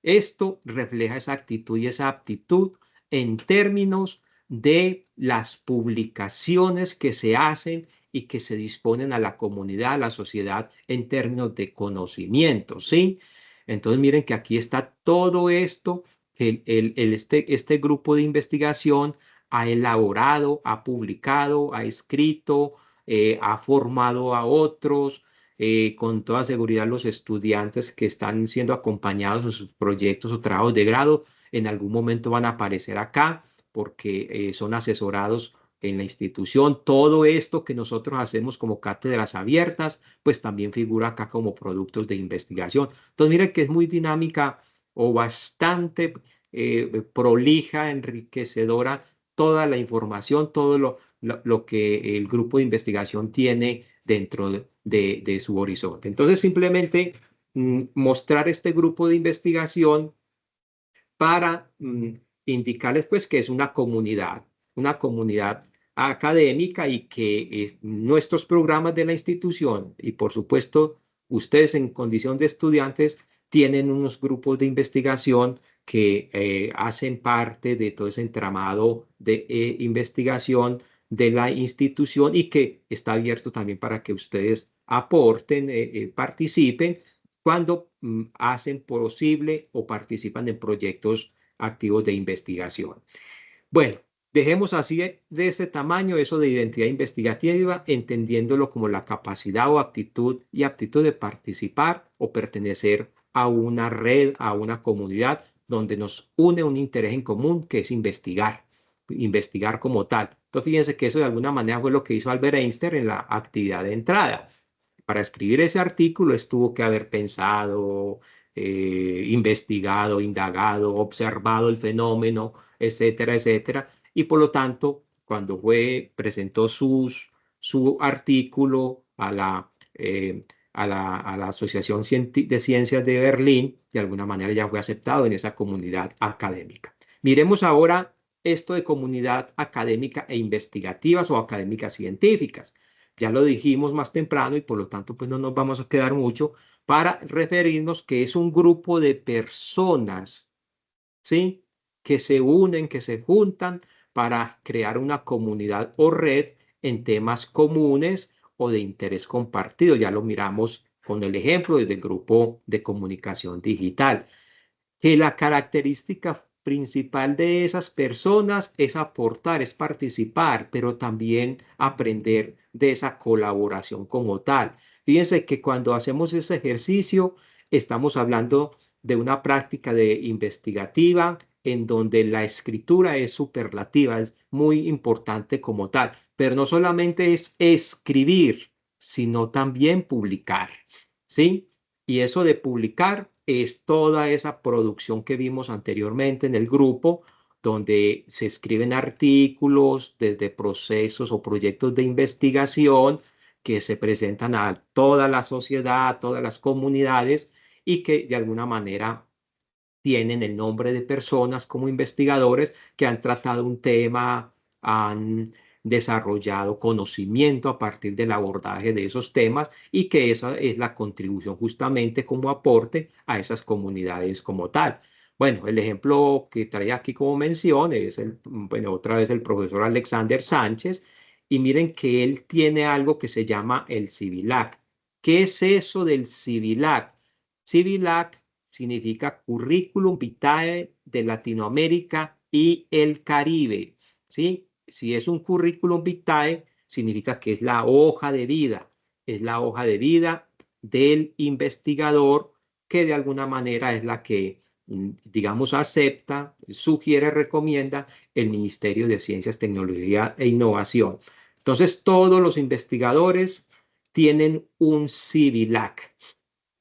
Esto refleja esa actitud y esa aptitud en términos de las publicaciones que se hacen y que se disponen a la comunidad, a la sociedad en términos de conocimiento, ¿sí? Entonces miren que aquí está todo esto, este grupo de investigación ha elaborado, ha publicado, ha escrito, ha formado a otros. Con toda seguridad los estudiantes que están siendo acompañados en sus proyectos o trabajos de grado en algún momento van a aparecer acá porque son asesorados en la institución. Todo esto que nosotros hacemos como cátedras abiertas, pues también figura acá como productos de investigación. Entonces, miren que es muy dinámica o bastante prolija, enriquecedora toda la información, todo lo que el grupo de investigación tiene dentro de su horizonte. Entonces, simplemente mostrar este grupo de investigación para indicarles pues que es una comunidad académica y que nuestros programas de la institución y por supuesto ustedes en condición de estudiantes tienen unos grupos de investigación que hacen parte de todo ese entramado de investigación de la institución y que está abierto también para que ustedes aporten, participen cuando hacen posible o participan en proyectos activos de investigación. Bueno, dejemos así de ese tamaño eso de identidad investigativa, entendiéndolo como la capacidad o aptitud de participar o pertenecer a una red, a una comunidad donde nos une un interés en común que es investigar como tal. Entonces, fíjense que eso de alguna manera fue lo que hizo Albert Einstein en la actividad de entrada. Para escribir ese artículo tuvo que haber pensado, investigado, indagado, observado el fenómeno, etcétera, etcétera. Y por lo tanto, cuando presentó su artículo a la Asociación de Ciencias de Berlín, de alguna manera ya fue aceptado en esa comunidad académica. Miremos ahora esto de comunidad académica e investigativas o académicas científicas. Ya lo dijimos más temprano y por lo tanto pues no nos vamos a quedar mucho para referirnos que es un grupo de personas, ¿sí? Que se unen, que se juntan para crear una comunidad o red en temas comunes o de interés compartido. Ya lo miramos con el ejemplo desde el grupo de comunicación digital. Que la característica principal de esas personas es aportar, es participar, pero también aprender de esa colaboración como tal. Fíjense que cuando hacemos ese ejercicio, estamos hablando de una práctica de investigativa en donde la escritura es superlativa, es muy importante como tal, pero no solamente es escribir, sino también publicar, ¿sí? Y eso de publicar es toda esa producción que vimos anteriormente en el grupo, donde se escriben artículos desde procesos o proyectos de investigación que se presentan a toda la sociedad, a todas las comunidades y que de alguna manera tienen el nombre de personas como investigadores que han tratado un tema, han desarrollado conocimiento a partir del abordaje de esos temas y que esa es la contribución justamente como aporte a esas comunidades como tal. Bueno, el ejemplo que trae aquí como mención es, bueno, otra vez el profesor Alexander Sánchez, y miren que él tiene algo que se llama el CIVILAC. ¿Qué es eso del CIVILAC? CIVILAC significa Curriculum Vitae de Latinoamérica y el Caribe, ¿sí? Si es un Curriculum Vitae, significa que es la hoja de vida, es la hoja de vida del investigador que de alguna manera es la que, digamos, acepta, sugiere, recomienda el Ministerio de Ciencias, Tecnología e Innovación. Entonces, todos los investigadores tienen un CIVILAC.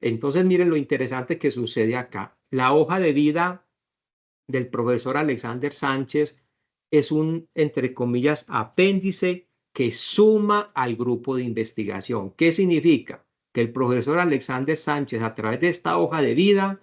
Entonces, miren lo interesante que sucede acá. La hoja de vida del profesor Alexander Sánchez es un, entre comillas, apéndice que suma al grupo de investigación. ¿Qué significa? Que el profesor Alexander Sánchez, a través de esta hoja de vida,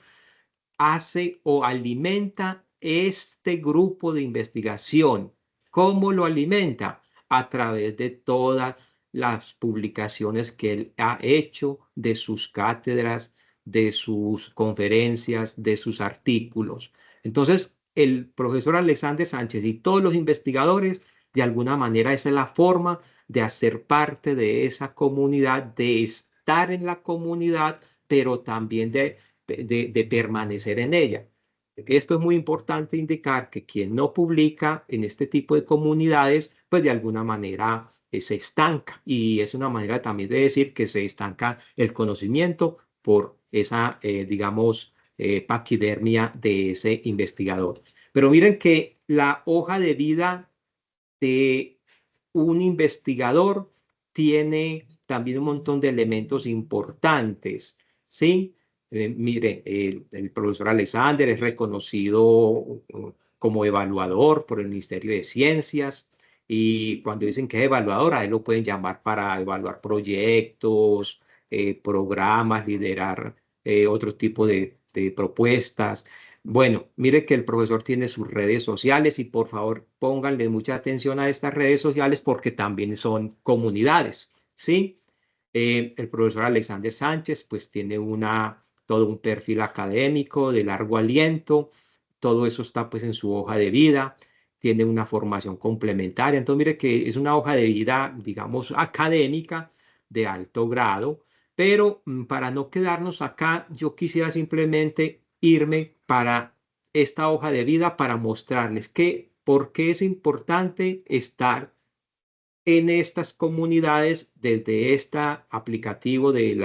hace o alimenta este grupo de investigación. ¿Cómo lo alimenta? A través de todas las publicaciones que él ha hecho, de sus cátedras, de sus conferencias, de sus artículos. Entonces, el profesor Alexander Sánchez y todos los investigadores, de alguna manera, esa es la forma de hacer parte de esa comunidad, de estar en la comunidad, pero también de permanecer en ella. Esto es muy importante indicar que quien no publica en este tipo de comunidades, pues de alguna manera se estanca, y es una manera también de decir que se estanca el conocimiento por esa, digamos, paquidermia de ese investigador. Pero miren que la hoja de vida de un investigador tiene también un montón de elementos importantes, ¿sí? Mire, el profesor Alexander es reconocido como evaluador por el Ministerio de Ciencias, y cuando dicen que es evaluador, a él lo pueden llamar para evaluar proyectos, programas, liderar otro tipo de propuestas. Bueno, mire que el profesor tiene sus redes sociales, y por favor pónganle mucha atención a estas redes sociales porque también son comunidades, ¿sí? El profesor Alexander Sánchez pues tiene todo un perfil académico de largo aliento, todo eso está pues en su hoja de vida, tiene una formación complementaria, entonces mire que es una hoja de vida, digamos, académica de alto grado, pero para no quedarnos acá, yo quisiera simplemente irme para esta hoja de vida para mostrarles por qué es importante estar en estas comunidades desde este aplicativo del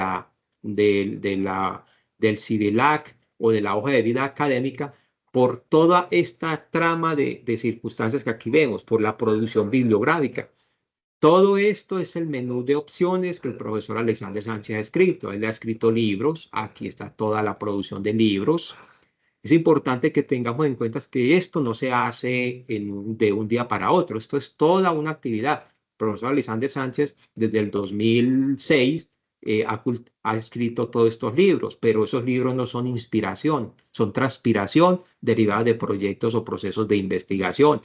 CIVILAC o de la hoja de vida académica, por toda esta trama de circunstancias que aquí vemos, por la producción bibliográfica. Todo esto es el menú de opciones que el profesor Alexander Sánchez ha escrito. Él ha escrito libros, aquí está toda la producción de libros. Es importante que tengamos en cuenta que esto no se hace de un día para otro, esto es toda una actividad. El profesor Alexander Sánchez desde el 2006 ha escrito todos estos libros, pero esos libros no son inspiración, son transpiración derivada de proyectos o procesos de investigación.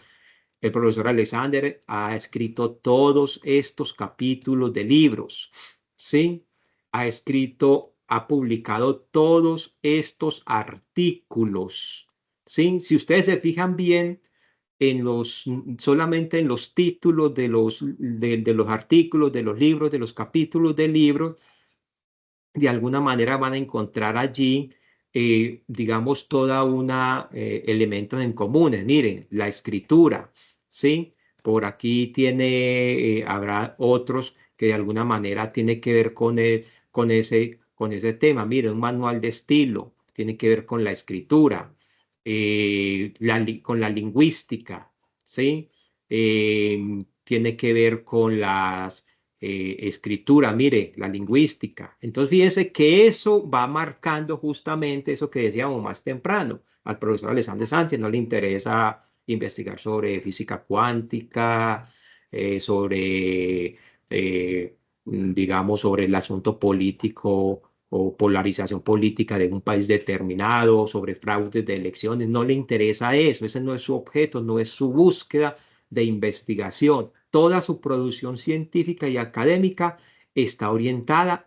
El profesor Alexander ha escrito todos estos capítulos de libros, ¿sí? Ha publicado todos estos artículos, ¿sí? Si ustedes se fijan bien, solamente en los títulos de los artículos, de los libros, de los capítulos de libros, de alguna manera van a encontrar allí, digamos, toda una elementos en comunes. Miren, la escritura, ¿sí? Por aquí habrá otros que de alguna manera tiene que ver con ese tema. Miren, un manual de estilo, tiene que ver con la escritura, con la lingüística, ¿sí? Tiene que ver con las escritura, mire, la lingüística. Entonces, fíjense que eso va marcando justamente eso que decíamos más temprano. Al profesor Alexander Sánchez no le interesa investigar sobre física cuántica, sobre, digamos, sobre el asunto político o polarización política de un país determinado, sobre fraudes de elecciones. No le interesa eso, ese no es su objeto, no es su búsqueda de investigación. Toda su producción científica y académica está orientada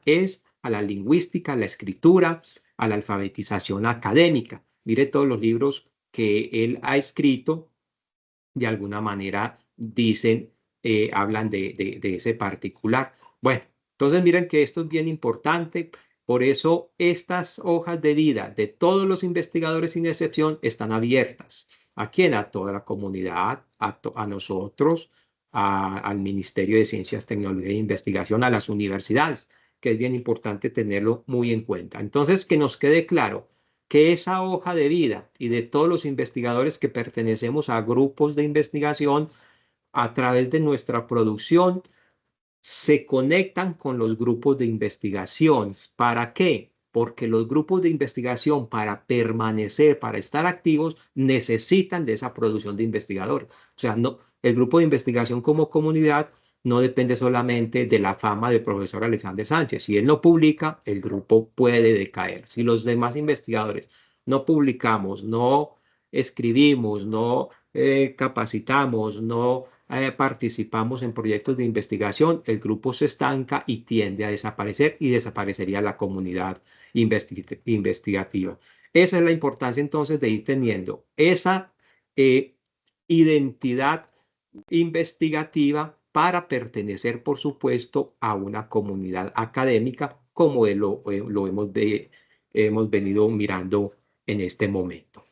a la lingüística, a la escritura, a la alfabetización académica. Mire todos los libros que él ha escrito, de alguna manera hablan de ese particular. Bueno, entonces miren que esto es bien importante. Por eso estas hojas de vida de todos los investigadores sin excepción están abiertas. ¿A quién? A toda la comunidad, a nosotros, al Ministerio de Ciencias, Tecnología e Investigación, a las universidades, que es bien importante tenerlo muy en cuenta. Entonces, que nos quede claro que esa hoja de vida y de todos los investigadores que pertenecemos a grupos de investigación, a través de nuestra producción, se conectan con los grupos de investigación. ¿Para qué? Porque los grupos de investigación, para permanecer, para estar activos, necesitan de esa producción de investigadores. O sea, no, el grupo de investigación como comunidad no depende solamente de la fama del profesor Alexander Sánchez. Si él no publica, el grupo puede decaer. Si los demás investigadores no publicamos, no escribimos, no capacitamos, no participamos en proyectos de investigación, el grupo se estanca y tiende a desaparecer, y desaparecería la comunidad investigativa. Esa es la importancia entonces de ir teniendo esa identidad investigativa para pertenecer, por supuesto, a una comunidad académica, como hemos venido mirando en este momento.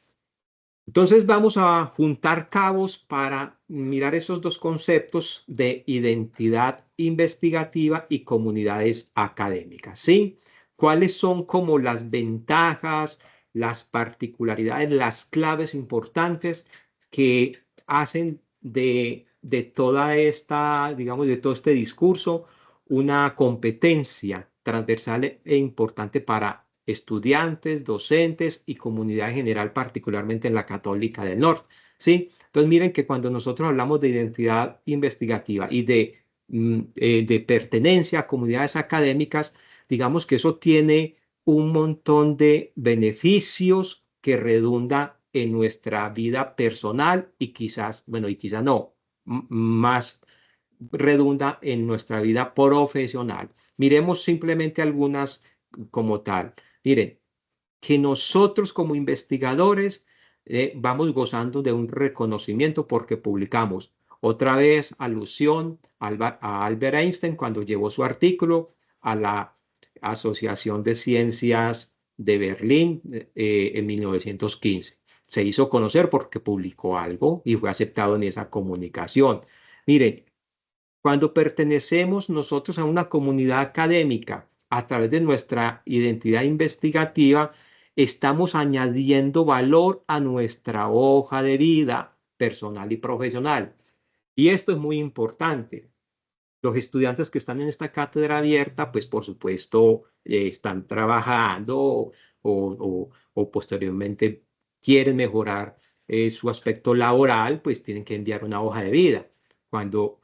Entonces vamos a juntar cabos para mirar esos dos conceptos de identidad investigativa y comunidades académicas, ¿sí? ¿Cuáles son como las ventajas, las particularidades, las claves importantes que hacen de toda esta, digamos, de todo este discurso una competencia transversal e importante para estudiantes, docentes y comunidad en general, particularmente en la Católica del Norte? ¿Sí? Entonces, miren que cuando nosotros hablamos de identidad investigativa y de pertenencia a comunidades académicas, digamos que eso tiene un montón de beneficios que redunda en nuestra vida personal y quizás, bueno, y quizás no, más redunda en nuestra vida profesional. Miremos simplemente algunas como tal. Miren, que nosotros como investigadores vamos gozando de un reconocimiento porque publicamos. Otra vez, alusión a Albert Einstein cuando llevó su artículo a la Asociación de Ciencias de Berlín en 1915. Se hizo conocer porque publicó algo y fue aceptado en esa comunicación. Miren, cuando pertenecemos nosotros a una comunidad académica a través de nuestra identidad investigativa, estamos añadiendo valor a nuestra hoja de vida personal y profesional. Y esto es muy importante. Los estudiantes que están en esta cátedra abierta, pues por supuesto, están trabajando o posteriormente quieren mejorar su aspecto laboral, pues tienen que enviar una hoja de vida. Cuando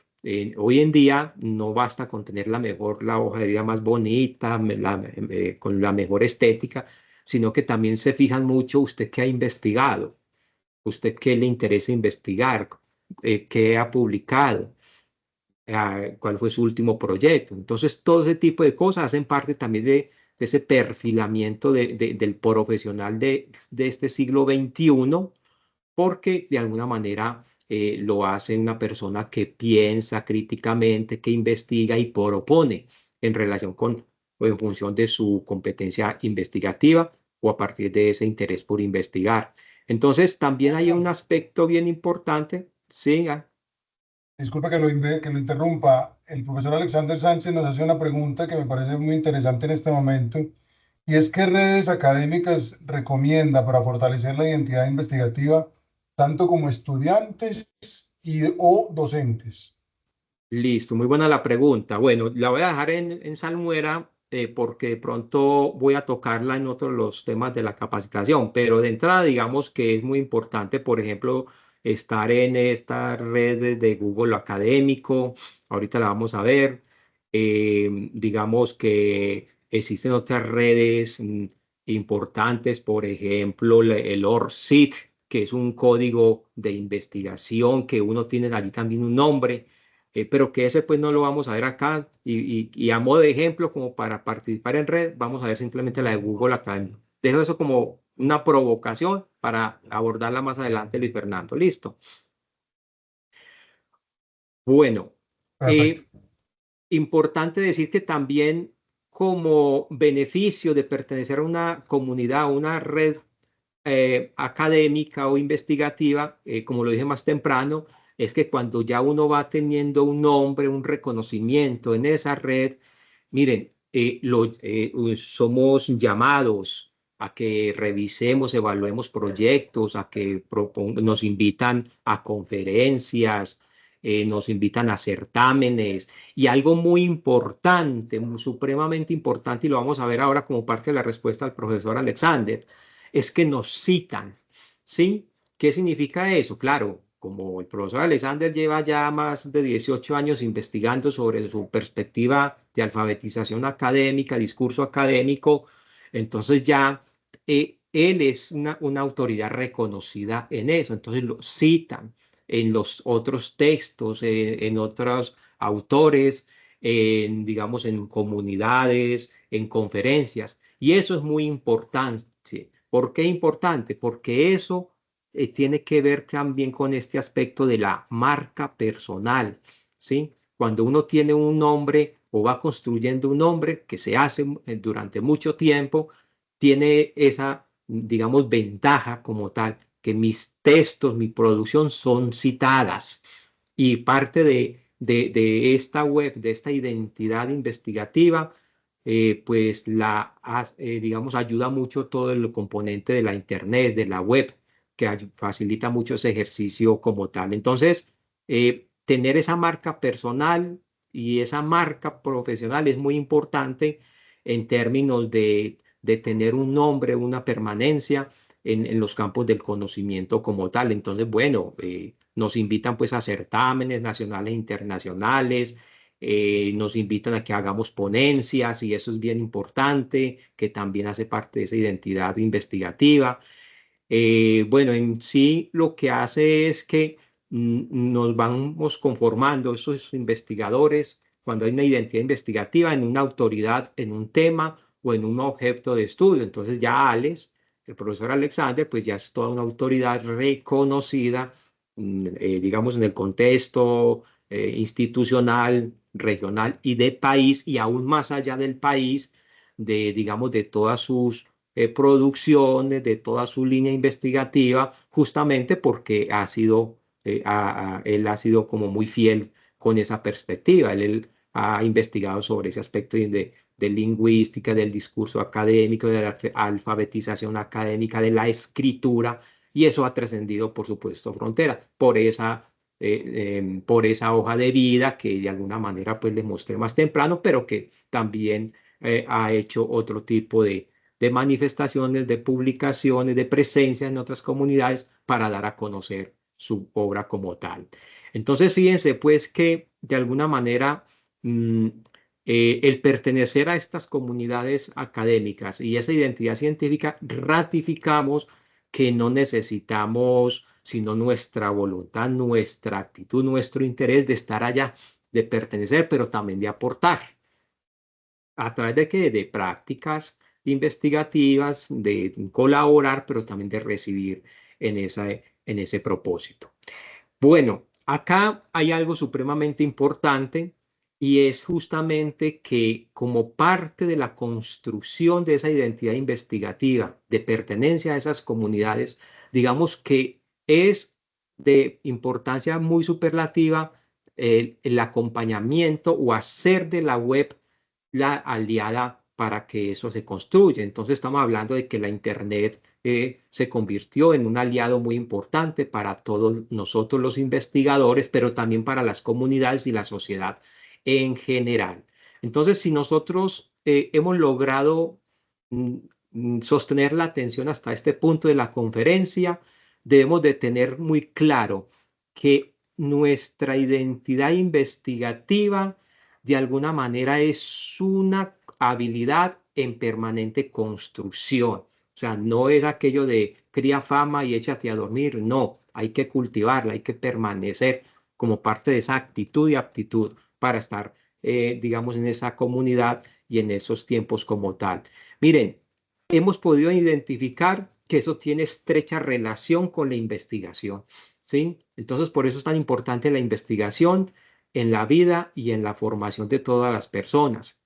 hoy en día no basta con tener la hoja de vida más bonita, con la mejor estética, sino que también se fijan mucho usted qué ha investigado, usted qué le interesa investigar, qué ha publicado, cuál fue su último proyecto. Entonces, todo ese tipo de cosas hacen parte también de ese perfilamiento del profesional de este siglo XXI, porque de alguna manera lo hace una persona que piensa críticamente, que investiga y propone en relación con o en función de su competencia investigativa o a partir de ese interés por investigar. Entonces, también hay un aspecto bien importante. Sí, Disculpa que lo interrumpa. El profesor Alexander Sánchez nos hace una pregunta que me parece muy interesante en este momento, y es ¿qué redes académicas recomienda para fortalecer la identidad investigativa, tanto como estudiantes o docentes? listo, muy buena la pregunta. Bueno, la voy a dejar en salmuera porque de pronto voy a tocarla en otros los temas de la capacitación, pero de entrada digamos que es muy importante, por ejemplo, estar en estas redes de Google Académico, ahorita la vamos a ver. Digamos que existen otras redes importantes, por ejemplo, el ORCID, que es un código de investigación que uno tiene allí también un nombre, pero que ese pues no lo vamos a ver acá y a modo de ejemplo, como para participar en red, vamos a ver simplemente la de Google Academy. Dejo eso como una provocación para abordarla más adelante, Luis Fernando. Listo. Bueno, Perfecto. importante decir que también como beneficio de pertenecer a una comunidad, a una red académica o investigativa, como lo dije más temprano, es que cuando ya uno va teniendo un nombre, un reconocimiento en esa red, miren, somos llamados a que revisemos, evaluemos proyectos, a que nos invitan a conferencias, nos invitan a certámenes y algo muy importante, supremamente importante, y lo vamos a ver ahora como parte de la respuesta al profesor Alexander, es que nos citan, ¿sí? ¿Qué significa eso? Claro, como el profesor Alexander lleva ya más de 18 años investigando sobre su perspectiva de alfabetización académica, discurso académico, entonces ya él es una autoridad reconocida en eso, entonces lo citan en los otros textos, en otros autores, digamos, en comunidades, en conferencias, y eso es muy importante. ¿Por qué importante? Porque eso tiene que ver también con este aspecto de la marca personal, ¿sí? Cuando uno tiene un nombre o va construyendo un nombre que se hace durante mucho tiempo, tiene esa, digamos, ventaja como tal, que mis textos, mi producción son citadas. Y parte de esta web, de esta identidad investigativa, pues digamos, ayuda mucho todo el componente de la Internet, de la web, que facilita mucho ese ejercicio como tal. Entonces, tener esa marca personal y esa marca profesional es muy importante en términos de tener un nombre, una permanencia en los campos del conocimiento como tal. Entonces, bueno, nos invitan pues a certámenes nacionales e internacionales, nos invitan a que hagamos ponencias y eso es bien importante, que también hace parte de esa identidad investigativa. Bueno, en sí lo que hace es que nos vamos conformando esos investigadores cuando hay una identidad investigativa en una autoridad, en un tema o en un objeto de estudio. Entonces ya Alex, el profesor Alexander, pues ya es toda una autoridad reconocida, digamos, en el contexto institucional, regional y de país y aún más allá del país, digamos, de todas sus producciones, de toda su línea investigativa, justamente porque él ha sido como muy fiel con esa perspectiva. Él ha investigado sobre ese aspecto de lingüística, del discurso académico, de la alfabetización académica, de la escritura, y eso ha trascendido, por supuesto, fronteras, por esa hoja de vida que de alguna manera pues le mostré más temprano, pero que también ha hecho otro tipo de manifestaciones, de publicaciones, de presencia en otras comunidades para dar a conocer su obra como tal. Entonces, fíjense pues que de alguna manera el pertenecer a estas comunidades académicas y esa identidad científica, ratificamos que no necesitamos sino nuestra voluntad, nuestra actitud, nuestro interés de estar allá, de pertenecer, pero también de aportar. ¿A través de qué? De prácticas investigativas, de colaborar, pero también de recibir en ese propósito. Bueno, acá hay algo supremamente importante y es justamente que como parte de la construcción de esa identidad investigativa, de pertenencia a esas comunidades, digamos que es de importancia muy superlativa el acompañamiento o hacer de la web la aliada para que eso se construya. Entonces estamos hablando de que la Internet se convirtió en un aliado muy importante para todos nosotros los investigadores, pero también para las comunidades y la sociedad en general. Entonces, si nosotros hemos logrado sostener la atención hasta este punto de la conferencia, debemos de tener muy claro que nuestra identidad investigativa de alguna manera es una habilidad en permanente construcción. O sea, no es aquello de cría fama y échate a dormir. No, hay que cultivarla, hay que permanecer como parte de esa actitud y aptitud para estar, digamos, en esa comunidad y en esos tiempos como tal. Miren, hemos podido identificar que eso tiene estrecha relación con la investigación, ¿sí? Entonces, por eso es tan importante la investigación en la vida y en la formación de todas las personas.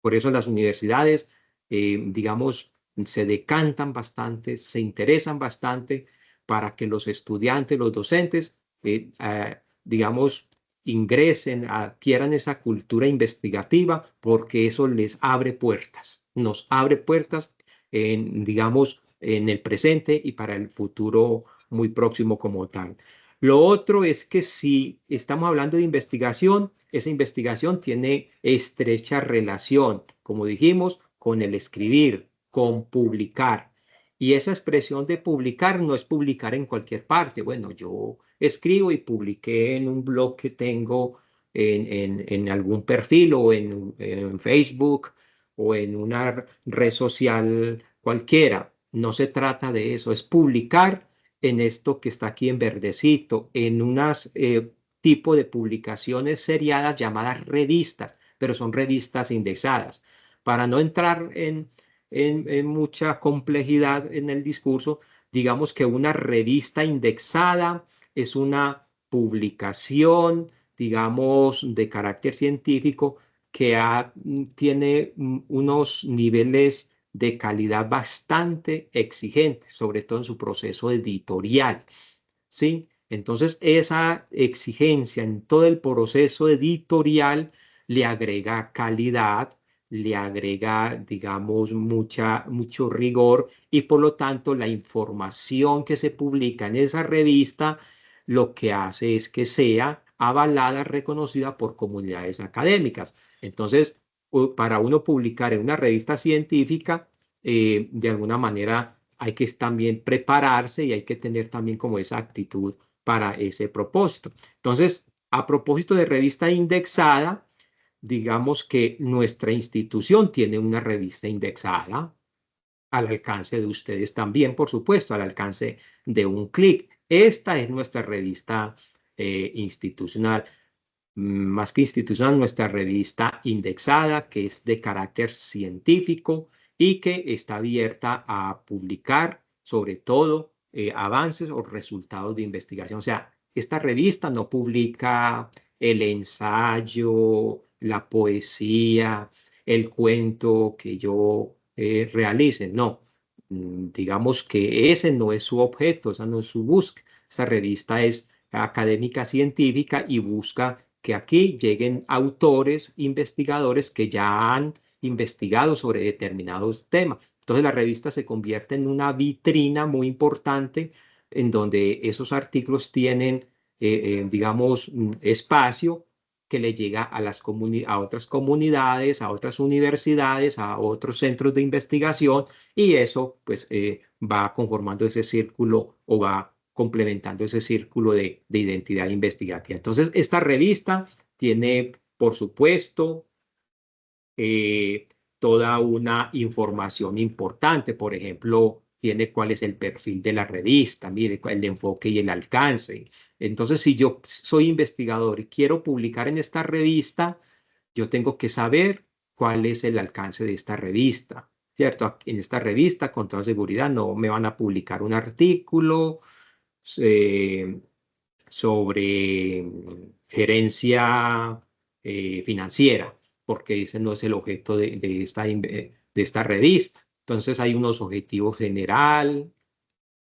Por eso las universidades, digamos, se decantan bastante, se interesan bastante para que los estudiantes, los docentes, digamos, ingresen, adquieran esa cultura investigativa, porque eso les abre puertas, nos abre puertas, digamos, en el presente y para el futuro muy próximo como tal. Lo otro es que si estamos hablando de investigación, esa investigación tiene estrecha relación, como dijimos, con el escribir, con publicar. Y esa expresión de publicar no es publicar en cualquier parte. Bueno, yo escribo y publiqué en un blog que tengo en algún perfil o en Facebook o en una red social cualquiera. No se trata de eso, es publicar en esto que está aquí en verdecito, en unas tipo de publicaciones seriadas llamadas revistas, pero son revistas indexadas. Para no entrar en mucha complejidad en el discurso, digamos que una revista indexada es una publicación, digamos, de carácter científico que tiene unos niveles de calidad bastante exigente, sobre todo en su proceso editorial, ¿sí? Entonces, esa exigencia en todo el proceso editorial le agrega calidad, le agrega, digamos, mucho rigor y por lo tanto la información que se publica en esa revista lo que hace es que sea avalada, reconocida por comunidades académicas. Entonces, para uno publicar en una revista científica, de alguna manera hay que también prepararse y hay que tener también como esa actitud para ese propósito. Entonces, a propósito de revista indexada, digamos que nuestra institución tiene una revista indexada al alcance de ustedes también, por supuesto, al alcance de un clic. Esta es nuestra revista institucional, más que institucional, nuestra revista indexada, que es de carácter científico y que está abierta a publicar, sobre todo, avances o resultados de investigación. O sea, esta revista no publica el ensayo, la poesía, el cuento que yo realice, no. Digamos que ese no es su objeto, esa no es su búsqueda. Esta revista es académica científica y busca que aquí lleguen autores, investigadores que ya han investigado sobre determinados temas. Entonces la revista se convierte en una vitrina muy importante en donde esos artículos tienen, digamos, espacio que le llega a otras comunidades, a otras universidades, a otros centros de investigación y eso pues va conformando ese círculo o va complementando ese círculo de identidad investigativa. Entonces, esta revista tiene, por supuesto, toda una información importante. Por ejemplo, tiene cuál es el perfil de la revista, mire, el enfoque y el alcance. Entonces, si yo soy investigador y quiero publicar en esta revista, yo tengo que saber cuál es el alcance de esta revista, ¿cierto? En esta revista, con toda seguridad, no me van a publicar un artículo eh, sobre gerencia financiera, porque ese no es el objeto de esta revista. Entonces hay unos objetivos general,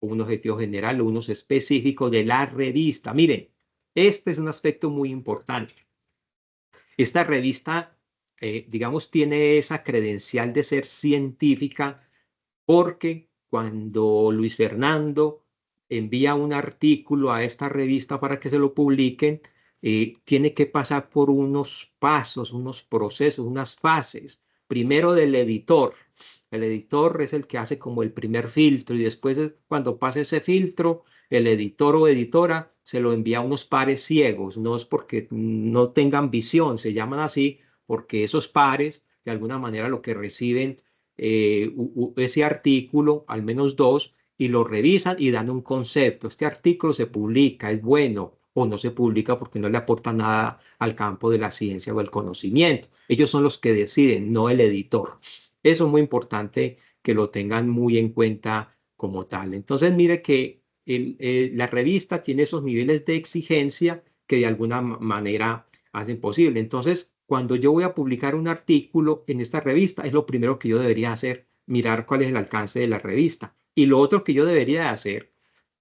unos específicos de la revista. Miren, este es un aspecto muy importante. Esta revista, digamos, tiene esa credencial de ser científica porque cuando Luis Fernando envía un artículo a esta revista para que se lo publiquen, tiene que pasar por unos pasos, unos procesos, unas fases. Primero del editor. El editor es el que hace como el primer filtro y después cuando pasa ese filtro, el editor o editora se lo envía a unos pares ciegos. No es porque no tengan visión, se llaman así porque esos pares de alguna manera lo que reciben ese artículo, al menos dos, y lo revisan y dan un concepto. Este artículo se publica, es bueno o no se publica porque no le aporta nada al campo de la ciencia o el conocimiento. Ellos son los que deciden, no el editor. Eso es muy importante que lo tengan muy en cuenta como tal. Entonces, mire que la revista tiene esos niveles de exigencia que de alguna manera hacen posible. Entonces, cuando yo voy a publicar un artículo en esta revista, es lo primero que yo debería hacer, mirar cuál es el alcance de la revista. Y lo otro que yo debería hacer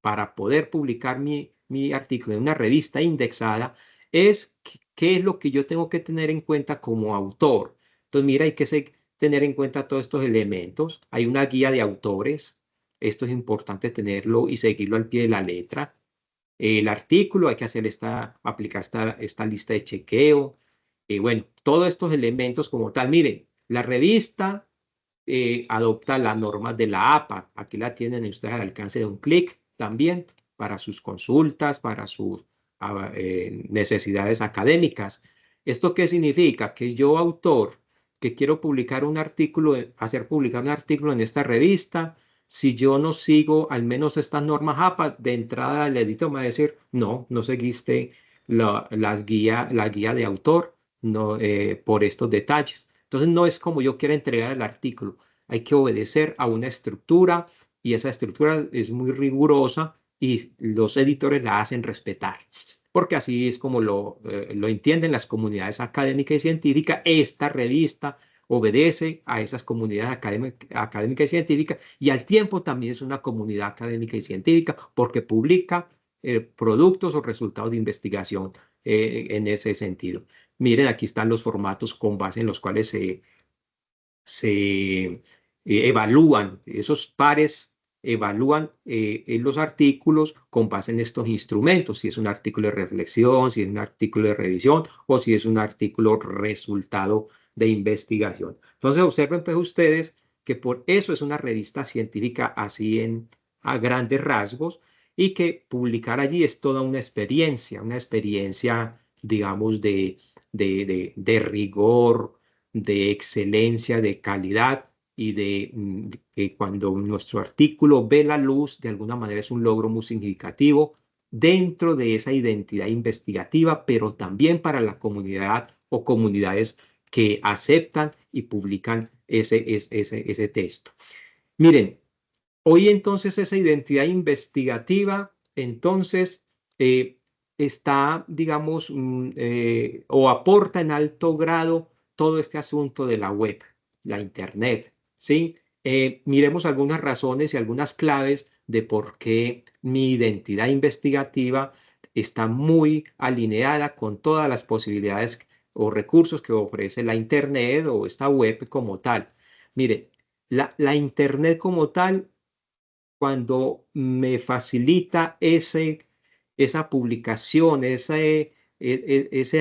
para poder publicar mi artículo en una revista indexada es qué es lo que yo tengo que tener en cuenta como autor. Entonces, mira, hay que tener en cuenta todos estos elementos. Hay una guía de autores. Esto es importante tenerlo y seguirlo al pie de la letra. El artículo, hay que aplicar esta lista de chequeo. Bueno, todos estos elementos como tal. Miren, la revista adopta las normas de la APA. Aquí la tienen ustedes al alcance de un clic también para sus consultas, para sus necesidades académicas. ¿Esto qué significa? Que yo, autor, que quiero publicar un artículo, hacer publicar un artículo en esta revista, si yo no sigo al menos estas normas APA, de entrada el editor me va a decir, no seguiste la guía de autor no, por estos detalles. Entonces no es como yo quiera entregar el artículo, hay que obedecer a una estructura y esa estructura es muy rigurosa y los editores la hacen respetar, porque así es como lo entienden las comunidades académicas y científicas. Esta revista obedece a esas comunidades académicas y científicas, y al tiempo también es una comunidad académica y científica porque publica productos o resultados de investigación en ese sentido. Miren, aquí están los formatos con base en los cuales se evalúan, esos pares evalúan en los artículos con base en estos instrumentos, si es un artículo de reflexión, si es un artículo de revisión o si es un artículo resultado de investigación. Entonces observen pues ustedes que por eso es una revista científica así a grandes rasgos, y que publicar allí es toda una experiencia, digamos, de rigor, de excelencia, de calidad, y de que cuando nuestro artículo ve la luz, de alguna manera es un logro muy significativo dentro de esa identidad investigativa, pero también para la comunidad o comunidades que aceptan y publican ese texto. Miren, hoy entonces esa identidad investigativa, entonces, está, digamos, o aporta en alto grado todo este asunto de la web, la Internet, ¿sí? Miremos algunas razones y algunas claves de por qué mi identidad investigativa está muy alineada con todas las posibilidades o recursos que ofrece la Internet o esta web como tal. Miren, la Internet como tal, cuando me facilita esa publicación, ese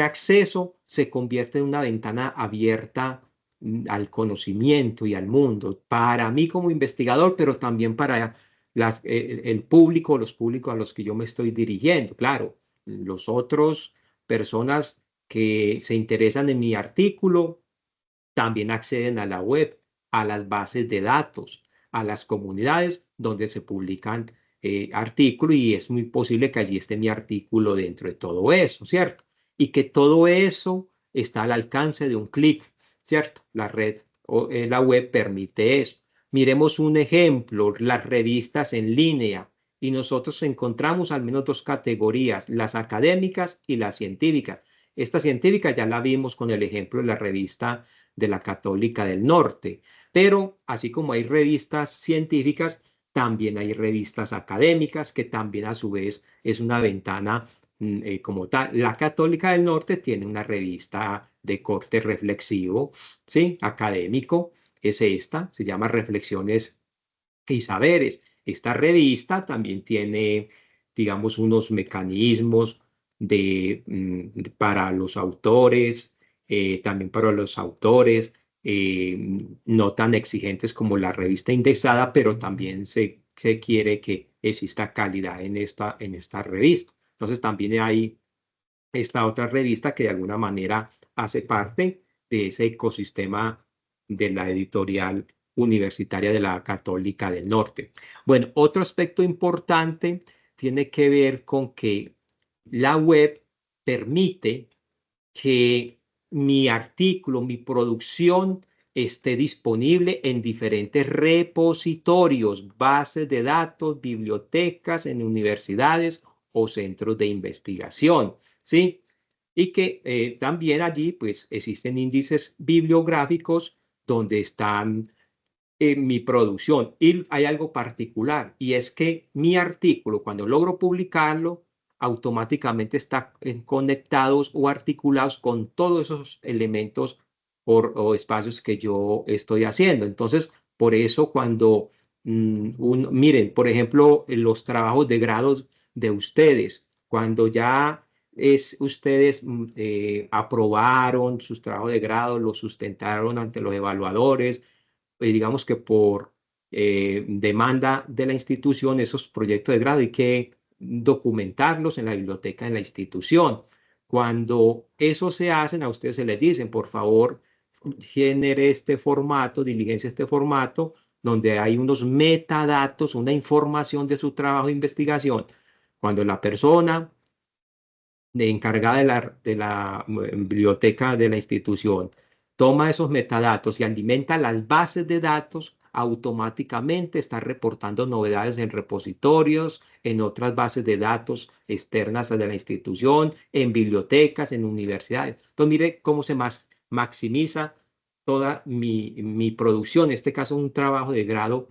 acceso, se convierte en una ventana abierta al conocimiento y al mundo, para mí como investigador, pero también para el público, los públicos a los que yo me estoy dirigiendo. Claro, los otros personas que se interesan en mi artículo también acceden a la web, a las bases de datos, a las comunidades donde se publican artículos, y es muy posible que allí esté mi artículo dentro de todo eso, ¿cierto? Y que todo eso está al alcance de un clic, ¿cierto? La red o la web permite eso. Miremos un ejemplo, las revistas en línea, y nosotros encontramos al menos dos categorías, las académicas y las científicas. Esta científica ya la vimos con el ejemplo de la revista de la Católica del Norte, pero así como hay revistas científicas, también hay revistas académicas, que también a su vez es una ventana como tal. La Católica del Norte tiene una revista de corte reflexivo, ¿sí? Académico, es esta, se llama Reflexiones y Saberes. Esta revista también tiene, digamos, unos mecanismos para los autores, también para los autores, no tan exigentes como la revista indexada, pero también se quiere que exista calidad en esta revista. Entonces también hay esta otra revista que de alguna manera hace parte de ese ecosistema de la editorial universitaria de la Católica del Norte. Bueno, otro aspecto importante tiene que ver con que la web permite que mi artículo, mi producción, esté disponible en diferentes repositorios, bases de datos, bibliotecas, en universidades o centros de investigación, ¿sí? Y que también allí pues existen índices bibliográficos donde están mi producción. Y hay algo particular, y es que mi artículo, cuando logro publicarlo, automáticamente está conectados o articulados con todos esos elementos o espacios que yo estoy haciendo. Entonces, por eso cuando, miren, por ejemplo, los trabajos de grados de ustedes, cuando ya ustedes aprobaron sus trabajos de grado, los sustentaron ante los evaluadores, digamos que por demanda de la institución, esos proyectos de grado hay que documentarlos en la biblioteca de la institución. Cuando eso se hacen, a ustedes se les dicen, por favor, genere este formato, diligencia este formato, donde hay unos metadatos, una información de su trabajo de investigación. Cuando la persona encargada de la biblioteca de la institución toma esos metadatos y alimenta las bases de datos, automáticamente está reportando novedades en repositorios, en otras bases de datos externas de la institución, en bibliotecas, en universidades. Entonces, mire cómo se maximiza toda mi producción, en este caso un trabajo de grado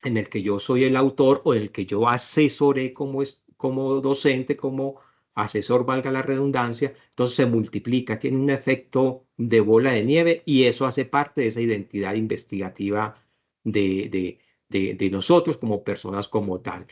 en el que yo soy el autor o en el que yo asesoré como docente, como asesor, valga la redundancia, entonces se multiplica, tiene un efecto de bola de nieve y eso hace parte de esa identidad investigativa de nosotros como personas como tal.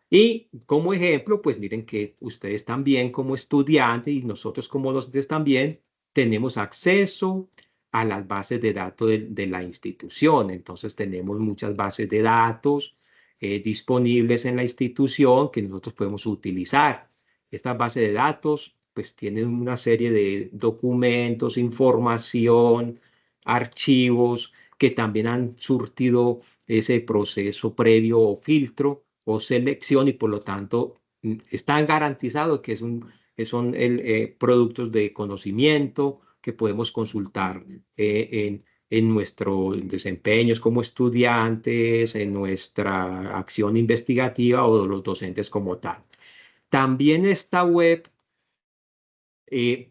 Y como ejemplo, pues miren que ustedes también como estudiantes y nosotros como docentes también tenemos acceso a las bases de datos de la institución. Entonces tenemos muchas bases de datos disponibles en la institución que nosotros podemos utilizar. Estas bases de datos pues tienen una serie de documentos, información, archivos que también han surtido ese proceso previo o filtro o selección y por lo tanto están garantizados que son productos de conocimiento que podemos consultar en nuestros desempeños como estudiantes, en nuestra acción investigativa o los docentes como tal. También esta web,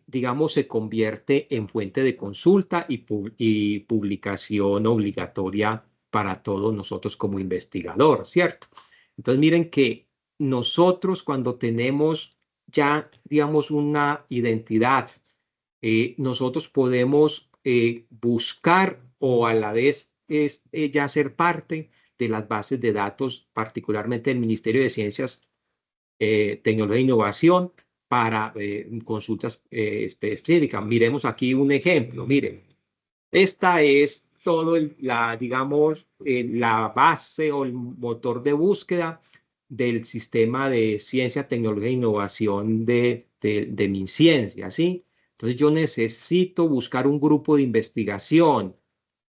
digamos, se convierte en fuente de consulta y publicación obligatoria para todos nosotros como investigador, ¿cierto? Entonces, miren que nosotros cuando tenemos ya, digamos, una identidad, nosotros podemos buscar o a la vez ya ser parte de las bases de datos, particularmente del Ministerio de Ciencias, Tecnología e Innovación, para consultas específicas. Miremos aquí un ejemplo. Miren, esta es todo digamos, la base o el motor de búsqueda del sistema de ciencia, tecnología e innovación de MinCiencia, ¿sí? Entonces yo necesito buscar un grupo de investigación,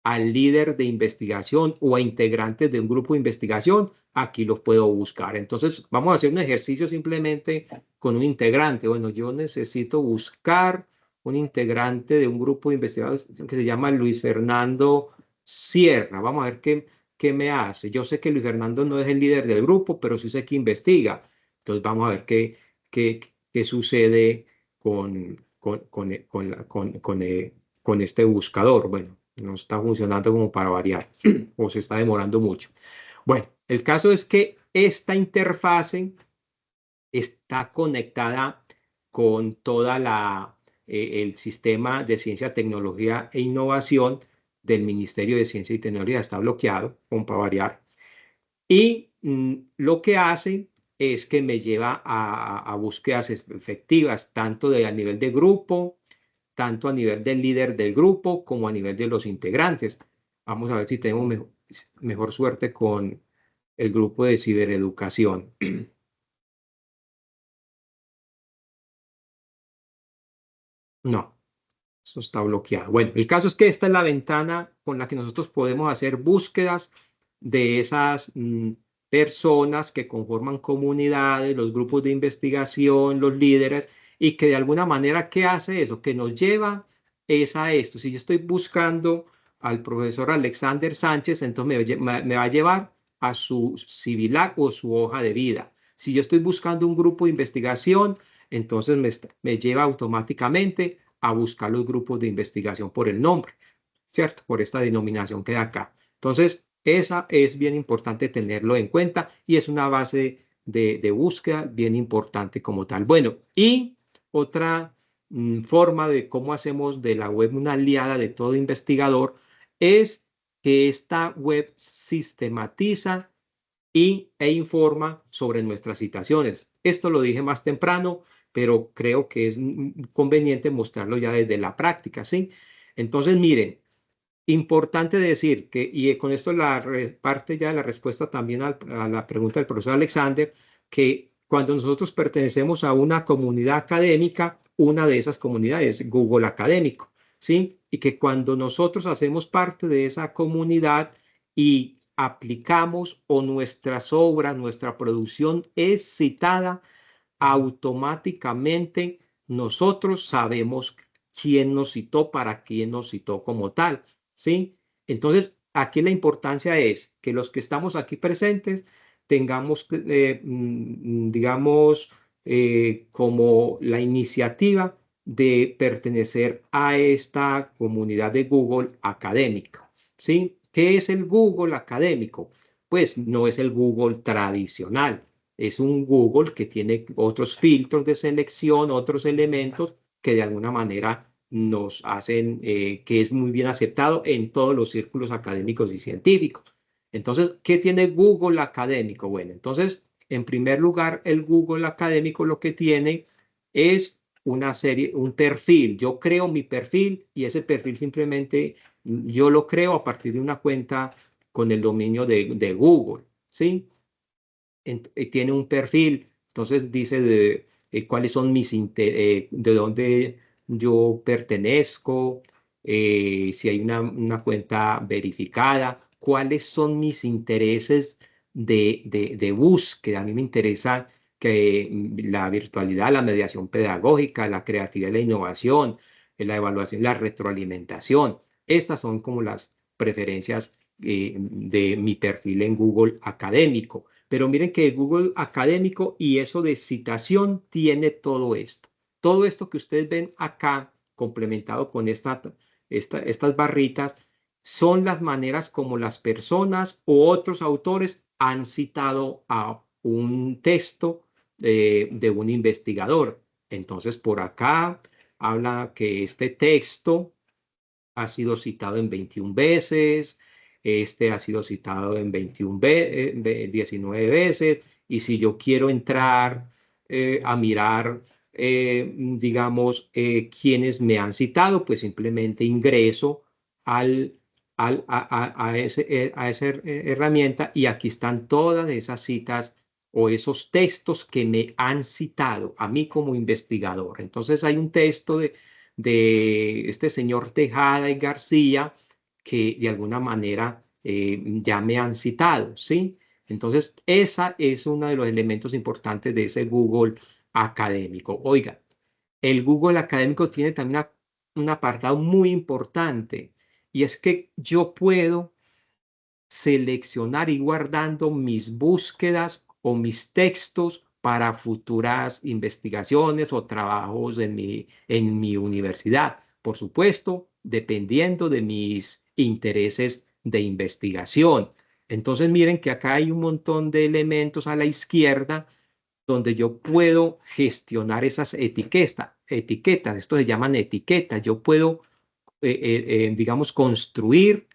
al líder de investigación o a integrantes de un grupo de investigación, aquí los puedo buscar. Entonces vamos a hacer un ejercicio simplemente con un integrante. Bueno, yo necesito buscar un integrante de un grupo de investigadores que se llama Luis Fernando Sierra. Vamos a ver qué me hace. Yo sé que Luis Fernando no es el líder del grupo, pero sí sé que investiga. Entonces vamos a ver qué sucede con este buscador. Bueno, no está funcionando como para variar o se está demorando mucho. Bueno, el caso es que esta interfase está conectada con el sistema de ciencia, tecnología e innovación del Ministerio de Ciencia y Tecnología. Está bloqueado, como para variar. Y lo que hace es que me lleva a búsquedas efectivas, tanto a nivel de grupo, tanto a nivel del líder del grupo, como a nivel de los integrantes. Vamos a ver si tenemos mejor suerte con el grupo de cibereducación. No, eso está bloqueado. Bueno, el caso es que esta es la ventana con la que nosotros podemos hacer búsquedas de esas personas que conforman comunidades, los grupos de investigación, los líderes, y que de alguna manera, ¿qué hace eso? Que nos lleva a esto. Si yo estoy buscando al profesor Alexander Sánchez, entonces me va a llevar a su CIVILAC o su hoja de vida. Si yo estoy buscando un grupo de investigación, entonces me lleva automáticamente a buscar los grupos de investigación por el nombre, ¿cierto? Por esta denominación que da acá. Entonces, esa es bien importante tenerlo en cuenta y es una base de búsqueda bien importante como tal. Bueno, y otra forma de cómo hacemos de la web una aliada de todo investigador es que esta web sistematiza e informa sobre nuestras citaciones. Esto lo dije más temprano, pero creo que es conveniente mostrarlo ya desde la práctica, ¿sí? Entonces, miren, importante decir que, y con esto parte ya de la respuesta también a la pregunta del profesor Alexander, que cuando nosotros pertenecemos a una comunidad académica, una de esas comunidades es Google Académico, ¿sí? Y que cuando nosotros hacemos parte de esa comunidad y aplicamos o nuestras obras, nuestra producción es citada, automáticamente nosotros sabemos quién nos citó, para quién nos citó como tal, ¿sí? Entonces, aquí la importancia es que los que estamos aquí presentes tengamos, digamos, como la iniciativa de pertenecer a esta comunidad de Google académica, ¿sí? ¿Qué es el Google académico? Pues no es el Google tradicional, es un Google que tiene otros filtros de selección, otros elementos que de alguna manera nos hacen que es muy bien aceptado en todos los círculos académicos y científicos. Entonces, ¿qué tiene Google académico? Bueno, entonces, en primer lugar, el Google académico lo que tiene es una serie, un perfil. Yo creo mi perfil y ese perfil simplemente yo lo creo a partir de una cuenta con el dominio de Google, ¿sí? Tiene un perfil, entonces dice cuáles son mis de dónde yo pertenezco, si hay una cuenta verificada, cuáles son mis intereses de búsqueda. A mí me interesa que la virtualidad, la mediación pedagógica, la creatividad y la innovación, la evaluación, la retroalimentación. Estas son como las preferencias de mi perfil en Google académico. Pero miren que Google académico y eso de citación tiene todo esto. Todo esto que ustedes ven acá, complementado con estas barritas, son las maneras como las personas u otros autores han citado a un texto de un investigador. Entonces, por acá habla que este texto ha sido citado en 21 veces, este ha sido citado en 19 veces, y si yo quiero entrar a mirar, digamos, quienes me han citado, pues simplemente ingreso a esa herramienta y aquí están todas esas citas o esos textos que me han citado a mí como investigador. Entonces hay un texto de este señor Tejada y García que de alguna manera ya me han citado, ¿sí? Entonces, esa es uno de los elementos importantes de ese Google académico. Oiga, el Google académico tiene también un apartado muy importante y es que yo puedo seleccionar y guardando mis búsquedas o mis textos para futuras investigaciones o trabajos en mi universidad. Por supuesto, dependiendo de mis intereses de investigación. Entonces, miren que acá hay un montón de elementos a la izquierda donde yo puedo gestionar esas etiquetas. Esto se llaman etiquetas. Yo puedo, digamos, construir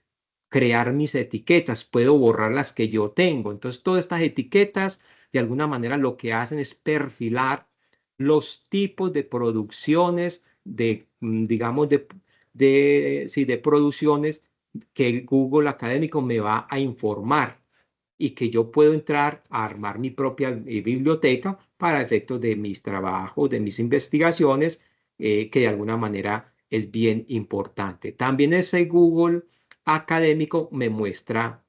crear mis etiquetas, puedo borrar las que yo tengo. Entonces, todas estas etiquetas, de alguna manera, lo que hacen es perfilar los tipos de producciones, digamos, sí, de producciones que el Google académico me va a informar y que yo puedo entrar a armar mi propia biblioteca para efectos de mis trabajos, de mis investigaciones, que de alguna manera es bien importante. También ese Google académico me muestra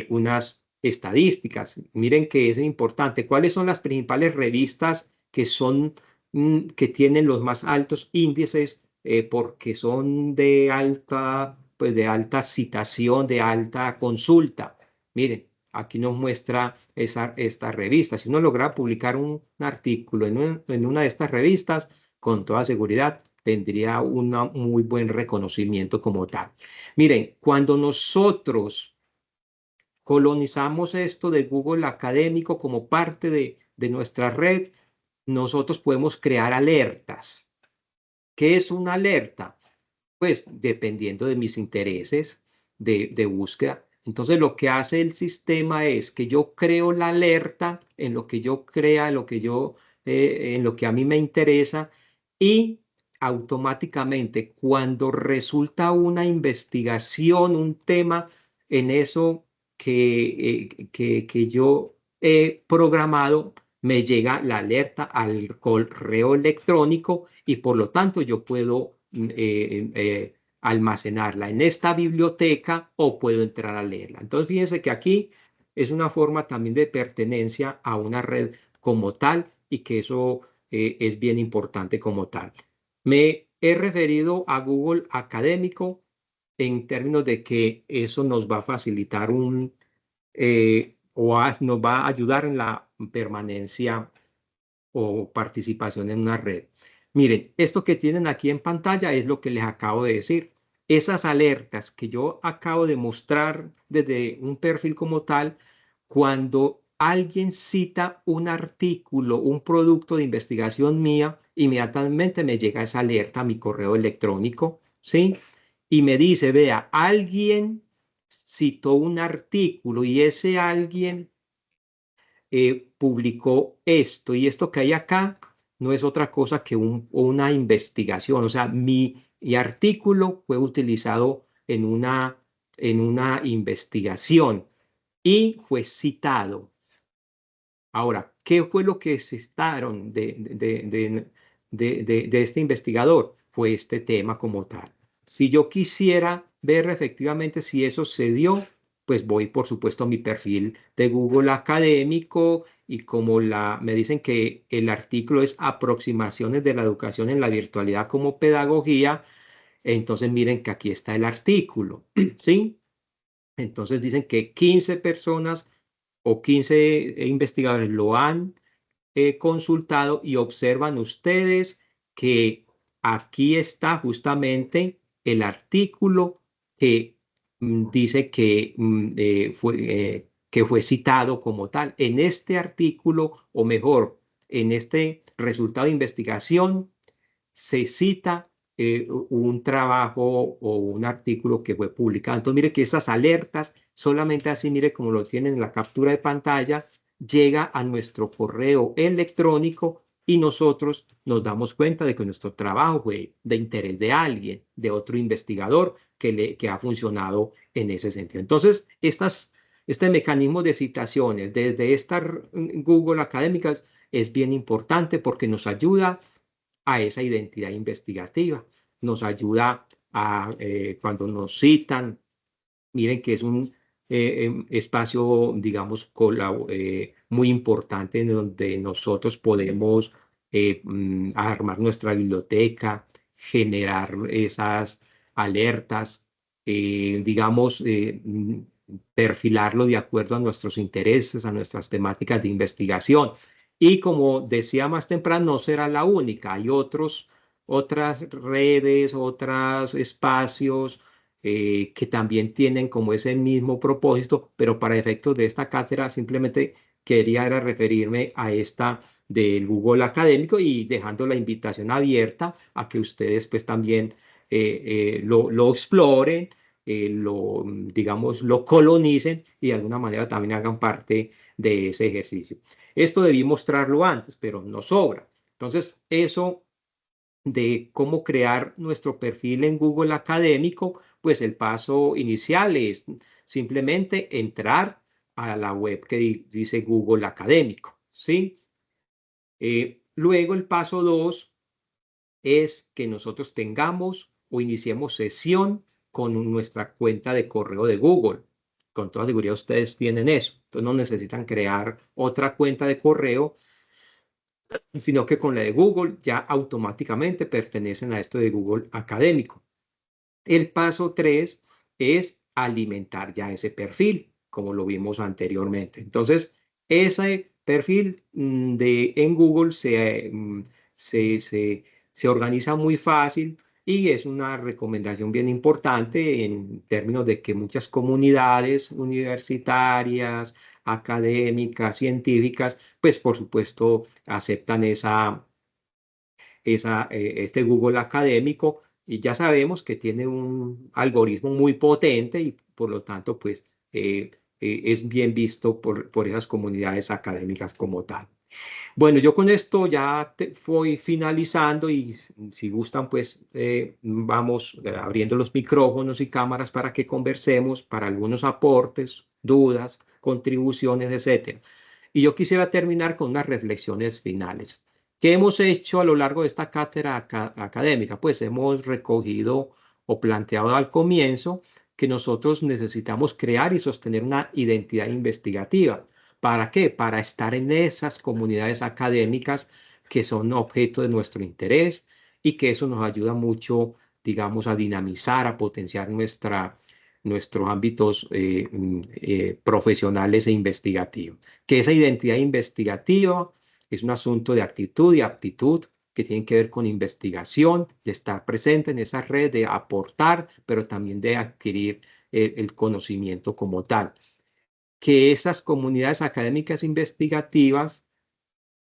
unas estadísticas. Miren que es importante. ¿Cuáles son las principales revistas que son que tienen los más altos índices porque son de alta, pues de alta citación, de alta consulta? Miren, aquí nos muestra esta revista. Si uno logra publicar un artículo en una de estas revistas, con toda seguridad tendría un muy buen reconocimiento como tal. Miren, cuando nosotros colonizamos esto de Google académico como parte de nuestra red, nosotros podemos crear alertas. ¿Qué es una alerta? Pues dependiendo de mis intereses de búsqueda. Entonces lo que hace el sistema es que yo creo la alerta en lo que yo crea, en lo que a mí me interesa y automáticamente cuando resulta una investigación, un tema en eso que yo he programado, me llega la alerta al correo electrónico y por lo tanto yo puedo almacenarla en esta biblioteca o puedo entrar a leerla. Entonces, fíjense que aquí es una forma también de pertenencia a una red como tal y que eso es bien importante como tal. Me he referido a Google académico en términos de que eso nos va a facilitar nos va a ayudar en la permanencia o participación en una red. Miren, esto que tienen aquí en pantalla es lo que les acabo de decir. Esas alertas que yo acabo de mostrar desde un perfil como tal, cuando alguien cita un artículo, un producto de investigación mía, inmediatamente me llega esa alerta a mi correo electrónico, ¿sí? Y me dice, vea, alguien citó un artículo y ese alguien publicó esto y esto que hay acá no es otra cosa que una investigación. O sea, mi artículo fue utilizado en una investigación y fue citado. Ahora, ¿qué fue lo que citaron de este investigador? Fue este tema como tal. Si yo quisiera ver efectivamente si eso se dio, pues voy, por supuesto, a mi perfil de Google académico y como me dicen que el artículo es Aproximaciones de la educación en la virtualidad como pedagogía, entonces miren que aquí está el artículo, ¿sí? Entonces dicen que 15 personas o 15 investigadores lo han consultado y observan ustedes que aquí está justamente el artículo que dice que fue citado como tal. En este artículo, o mejor, en este resultado de investigación, se cita un trabajo o un artículo que fue publicado. Entonces, mire que esas alertas, solamente así, mire como lo tienen en la captura de pantalla, llega a nuestro correo electrónico y nosotros nos damos cuenta de que nuestro trabajo fue de interés de alguien, de otro investigador que ha funcionado en ese sentido. Entonces, este mecanismo de citaciones desde esta Google Académicas es bien importante porque nos ayuda a esa identidad investigativa. Nos ayuda a, cuando nos citan, miren que es un espacio, digamos, muy importante en donde nosotros podemos armar nuestra biblioteca, generar esas alertas, digamos, perfilarlo de acuerdo a nuestros intereses, a nuestras temáticas de investigación. Y como decía más temprano, no será la única. Hay otras redes, otros espacios que también tienen como ese mismo propósito, pero para efectos de esta cátedra simplemente quería era referirme a esta del Google Académico y dejando la invitación abierta a que ustedes pues también lo exploren, digamos, lo colonicen y de alguna manera también hagan parte de ese ejercicio. Esto debí mostrarlo antes, pero no sobra. Entonces, eso de cómo crear nuestro perfil en Google Académico, pues el paso inicial es simplemente entrar a la web que dice Google Académico, ¿sí? Luego el paso 2 es que nosotros tengamos o iniciemos sesión con nuestra cuenta de correo de Google. Con toda seguridad ustedes tienen eso. Entonces no necesitan crear otra cuenta de correo, sino que con la de Google ya automáticamente pertenecen a esto de Google Académico. El paso 3 es alimentar ya ese perfil, como lo vimos anteriormente. Entonces, ese perfil en Google se organiza muy fácil y es una recomendación bien importante en términos de que muchas comunidades universitarias, académicas, científicas, pues por supuesto aceptan este Google académico y ya sabemos que tiene un algoritmo muy potente y por lo tanto pues es bien visto por esas comunidades académicas como tal. Bueno, yo con esto ya voy finalizando y si gustan pues vamos abriendo los micrófonos y cámaras para que conversemos para algunos aportes, dudas, contribuciones, etcétera. Y yo quisiera terminar con unas reflexiones finales. ¿Qué hemos hecho a lo largo de esta cátedra académica? Pues hemos recogido o planteado al comienzo que nosotros necesitamos crear y sostener una identidad investigativa. ¿Para qué? Para estar en esas comunidades académicas que son objeto de nuestro interés y que eso nos ayuda mucho, digamos, a dinamizar, a potenciar nuestros ámbitos profesionales e investigativos. Que esa identidad investigativa es un asunto de actitud y aptitud que tienen que ver con investigación, de estar presente en esa red, de aportar, pero también de adquirir el conocimiento como tal. Que esas comunidades académicas investigativas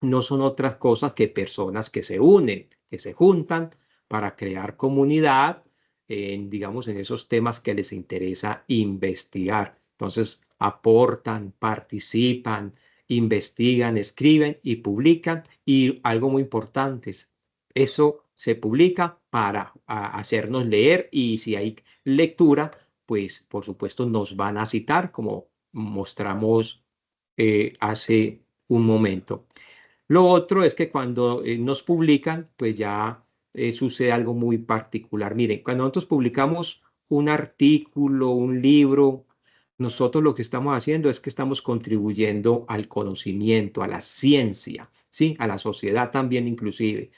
no son otras cosas que personas que se unen, que se juntan para crear comunidad digamos, en esos temas que les interesa investigar. Entonces, aportan, participan, investigan, escriben y publican. Y algo muy importante es, eso se publica para hacernos leer y si hay lectura, pues por supuesto nos van a citar como mostramos hace un momento. Lo otro es que cuando nos publican, pues ya sucede algo muy particular. Miren, cuando nosotros publicamos un artículo, un libro, nosotros lo que estamos haciendo es que estamos contribuyendo al conocimiento, a la ciencia, ¿sí? A la sociedad también inclusive.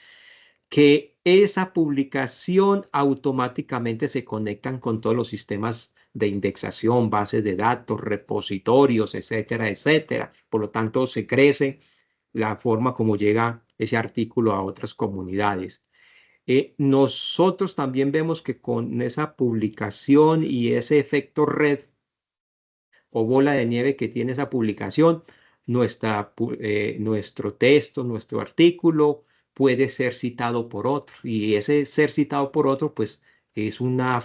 Que esa publicación automáticamente se conectan con todos los sistemas de indexación, bases de datos, repositorios, etcétera, etcétera. Por lo tanto, se crece la forma como llega ese artículo a otras comunidades. Nosotros también vemos que con esa publicación y ese efecto red o bola de nieve que tiene esa publicación, nuestro texto, nuestro artículo puede ser citado por otro y ese ser citado por otro pues es una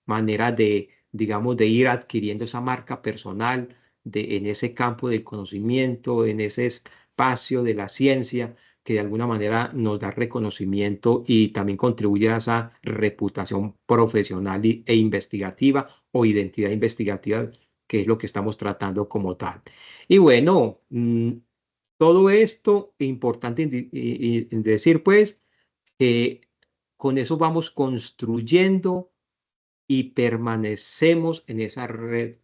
manera de, digamos, de ir adquiriendo esa marca personal en ese campo del conocimiento, en ese espacio de la ciencia que de alguna manera nos da reconocimiento y también contribuye a esa reputación profesional e investigativa o identidad investigativa que es lo que estamos tratando como tal. Y bueno, todo esto es importante decir pues que con eso vamos construyendo y permanecemos en esa red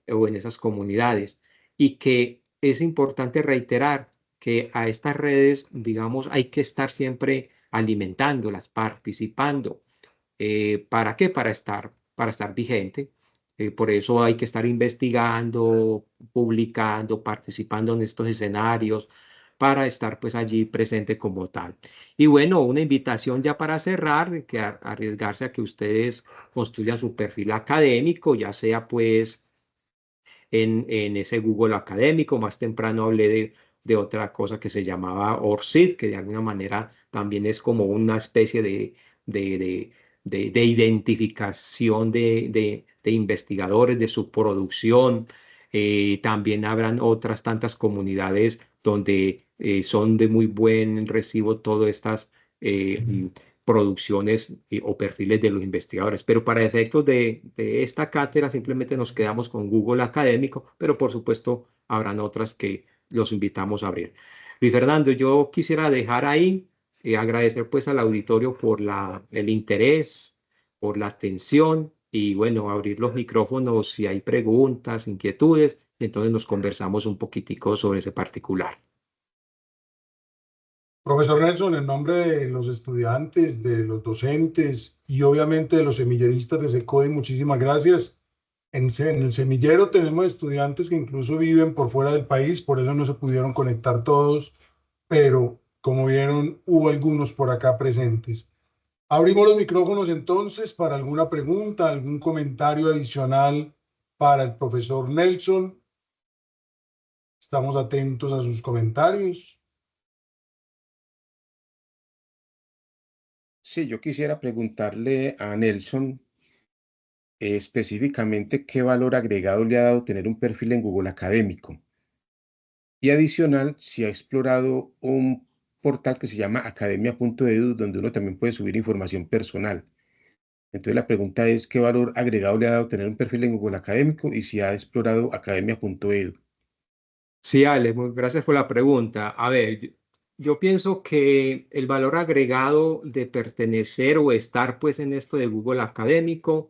o en esas comunidades y que es importante reiterar que a estas redes, digamos, hay que estar siempre alimentándolas, participando. ¿Para qué? Para estar vigente. Por eso hay que estar investigando, publicando, participando en estos escenarios para estar pues allí presente como tal. Y bueno, una invitación ya para cerrar, que arriesgarse a que ustedes construyan su perfil académico, ya sea pues en ese Google académico. Más temprano hablé de otra cosa que se llamaba ORCID, que de alguna manera también es como una especie de, de, de identificación de investigadores, de su producción. También habrán otras tantas comunidades donde son de muy buen recibo todas estas producciones o perfiles de los investigadores. Pero para efectos de esta cátedra simplemente nos quedamos con Google Académico, pero por supuesto habrán otras que los invitamos a abrir. Luis Fernando, yo quisiera dejar ahí, agradecer pues al auditorio por el interés, por la atención y bueno, abrir los micrófonos si hay preguntas, inquietudes, entonces nos conversamos un poquitico sobre ese particular. Profesor Nelson, en nombre de los estudiantes, de los docentes y obviamente de los semilleristas de SECODI, muchísimas gracias. En el semillero tenemos estudiantes que incluso viven por fuera del país, por eso no se pudieron conectar todos, pero como vieron, hubo algunos por acá presentes. Abrimos los micrófonos entonces para alguna pregunta, algún comentario adicional para el profesor Nelson. Estamos atentos a sus comentarios. Sí, yo quisiera preguntarle a Nelson específicamente qué valor agregado le ha dado tener un perfil en Google Académico. Y adicional, si ha explorado un portal que se llama academia.edu, donde uno también puede subir información personal. Entonces la pregunta es, ¿qué valor agregado le ha dado tener un perfil en Google Académico y si ha explorado academia.edu? Sí, Ale, gracias por la pregunta. A ver, yo pienso que el valor agregado de pertenecer o estar pues en esto de Google Académico,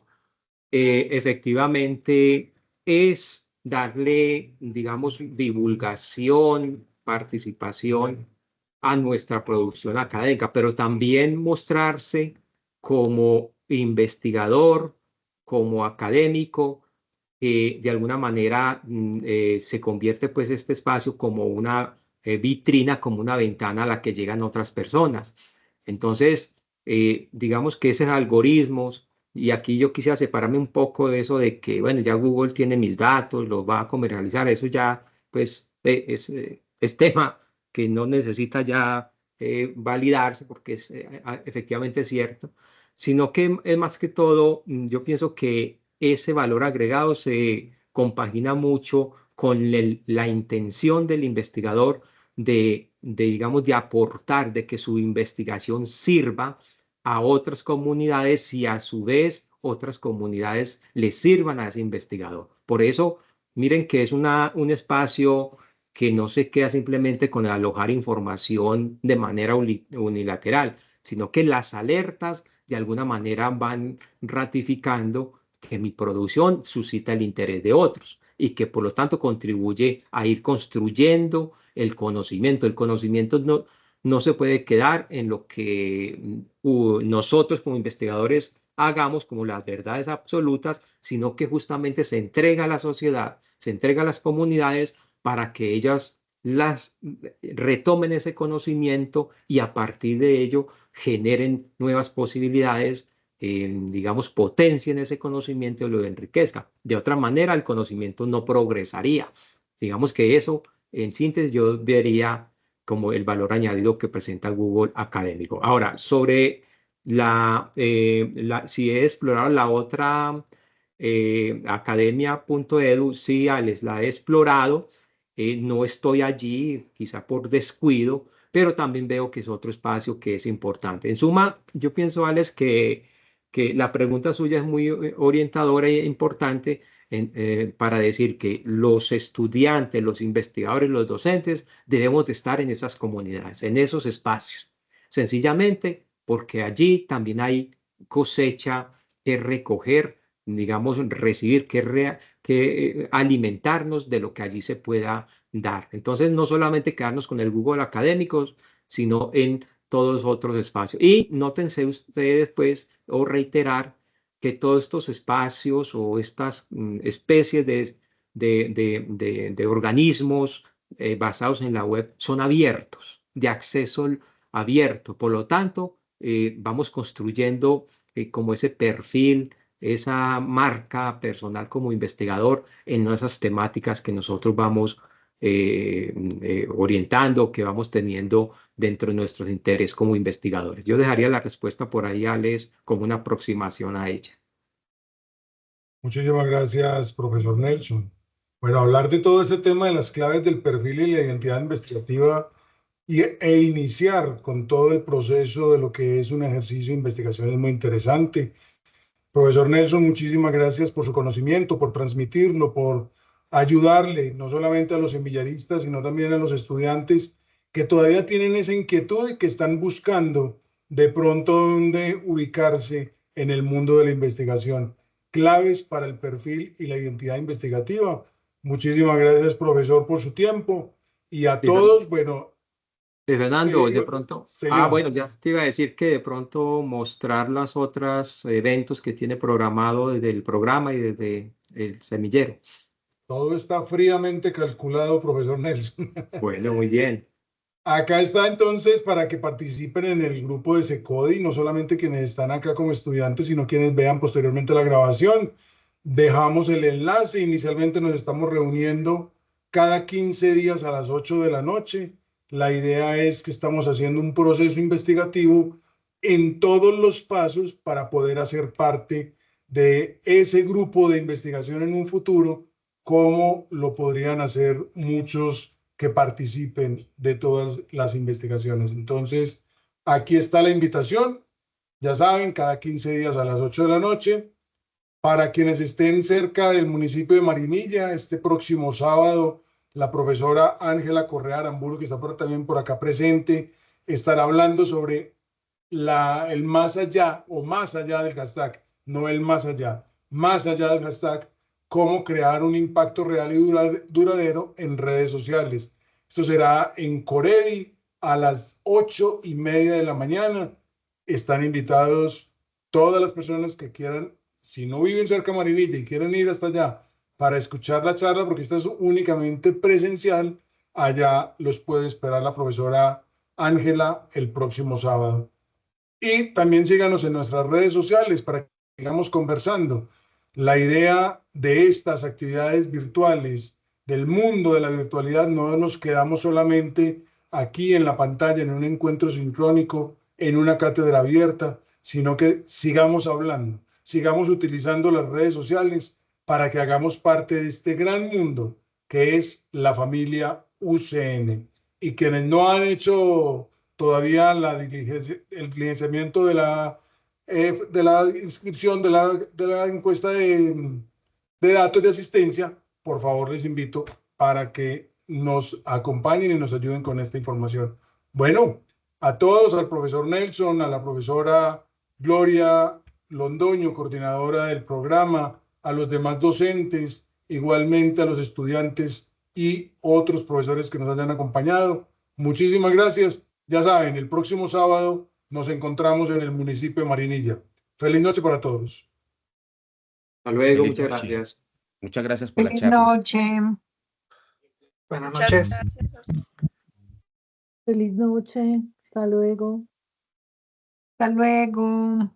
efectivamente es darle, digamos, divulgación, participación a nuestra producción académica, pero también mostrarse como investigador, como académico de alguna manera se convierte pues espacio como una vitrina, como una ventana a la que llegan otras personas. Entonces, digamos que esos algoritmos, y aquí yo quisiera separarme un poco de eso de que, bueno, ya Google tiene mis datos, los va a comercializar, eso ya, pues, es tema que no necesita ya validarse porque es efectivamente cierto, sino que es más que todo, yo pienso que ese valor agregado se compagina mucho con la intención del investigador digamos, de aportar, de que su investigación sirva a otras comunidades y a su vez otras comunidades le sirvan a ese investigador. Por eso, miren que es un espacio que no se queda simplemente con alojar información de manera unilateral, sino que las alertas de alguna manera van ratificando que mi producción suscita el interés de otros y que por lo tanto contribuye a ir construyendo el conocimiento. El conocimiento no se puede quedar en lo que nosotros como investigadores hagamos como las verdades absolutas, sino que justamente se entrega a la sociedad, se entrega a las comunidades para que ellas retomen ese conocimiento y a partir de ello generen nuevas posibilidades, digamos, potencien ese conocimiento y lo enriquezcan. De otra manera, el conocimiento no progresaría. Digamos que eso, en síntesis, yo vería como el valor añadido que presenta Google académico. Ahora, sobre si he explorado la otra academia.edu, sí, Alex, la he explorado. No estoy allí, quizá por descuido, pero también veo que es otro espacio que es importante. En suma, yo pienso, Alex, que la pregunta suya es muy orientadora e importante para decir que los estudiantes, los investigadores, los docentes debemos de estar en esas comunidades, en esos espacios, sencillamente porque allí también hay cosecha que recoger, digamos, recibir, que alimentarnos de lo que allí se pueda dar. Entonces, no solamente quedarnos con el Google académicos, sino en todos los otros espacios. Y nótense ustedes, pues, o reiterar que todos estos espacios o estas especies de organismos basados en la web son abiertos, de acceso abierto. Por lo tanto, vamos construyendo como ese perfil, esa marca personal como investigador en esas temáticas que nosotros vamos orientando, que vamos teniendo dentro de nuestros intereses como investigadores. Yo dejaría la respuesta por ahí, Alex, como una aproximación a ella. Muchísimas gracias, profesor Nelson. Bueno, hablar de todo este tema de las claves del perfil y la identidad investigativa e iniciar con todo el proceso de lo que es un ejercicio de investigación es muy interesante. Profesor Nelson, muchísimas gracias por su conocimiento, por transmitirlo, por ayudarle no solamente a los semillaristas, sino también a los estudiantes que todavía tienen esa inquietud y que están buscando de pronto dónde ubicarse en el mundo de la investigación. Claves para el perfil y la identidad investigativa. Muchísimas gracias, profesor, por su tiempo. Y a todos, bueno. Fernando, de pronto, señor. bueno, ya te iba a decir que de pronto mostrar las otras eventos que tiene programado desde el programa y desde el semillero. Todo está fríamente calculado, profesor Nelson. Bueno, muy bien. Acá está entonces para que participen en el grupo de SECODI, no solamente quienes están acá como estudiantes, sino quienes vean posteriormente la grabación. Dejamos el enlace, inicialmente nos estamos reuniendo cada 15 días a las 8 de la noche. La idea es que estamos haciendo un proceso investigativo en todos los pasos para poder hacer parte de ese grupo de investigación en un futuro, como lo podrían hacer muchos que participen de todas las investigaciones. Entonces, aquí está la invitación. Ya saben, cada 15 días a las 8 de la noche. Para quienes estén cerca del municipio de Marinilla, este próximo sábado, la profesora Ángela Correa Aramburu, que está también por acá presente, estará hablando sobre el más allá o más allá del hashtag, no el más allá del hashtag, cómo crear un impacto real y duradero en redes sociales. Esto será en Coredi a las 8:30 de la mañana. Están invitados todas las personas que quieran, si no viven cerca de Marinilla y quieren ir hasta allá para escuchar la charla, porque esta es únicamente presencial, allá los puede esperar la profesora Ángela el próximo sábado. Y también síganos en nuestras redes sociales para que sigamos conversando. La idea de estas actividades virtuales, del mundo de la virtualidad, no nos quedamos solamente aquí en la pantalla, en un encuentro sincrónico, en una cátedra abierta, sino que sigamos hablando, sigamos utilizando las redes sociales para que hagamos parte de este gran mundo que es la familia UCN. Y quienes no han hecho todavía el diligenciamiento de la inscripción de la encuesta de datos de asistencia, por favor les invito para que nos acompañen y nos ayuden con esta información. Bueno, a todos, al profesor Nelson, a la profesora Gloria Londoño, coordinadora del programa, a los demás docentes, igualmente a los estudiantes y otros profesores que nos hayan acompañado. Muchísimas gracias. Ya saben, el próximo sábado nos encontramos en el municipio de Marinilla. Feliz noche para todos. Hasta luego, Feliz muchas noche. gracias. Muchas gracias por la Feliz charla. noche. Buenas noches. Feliz noche. Hasta luego. Hasta luego.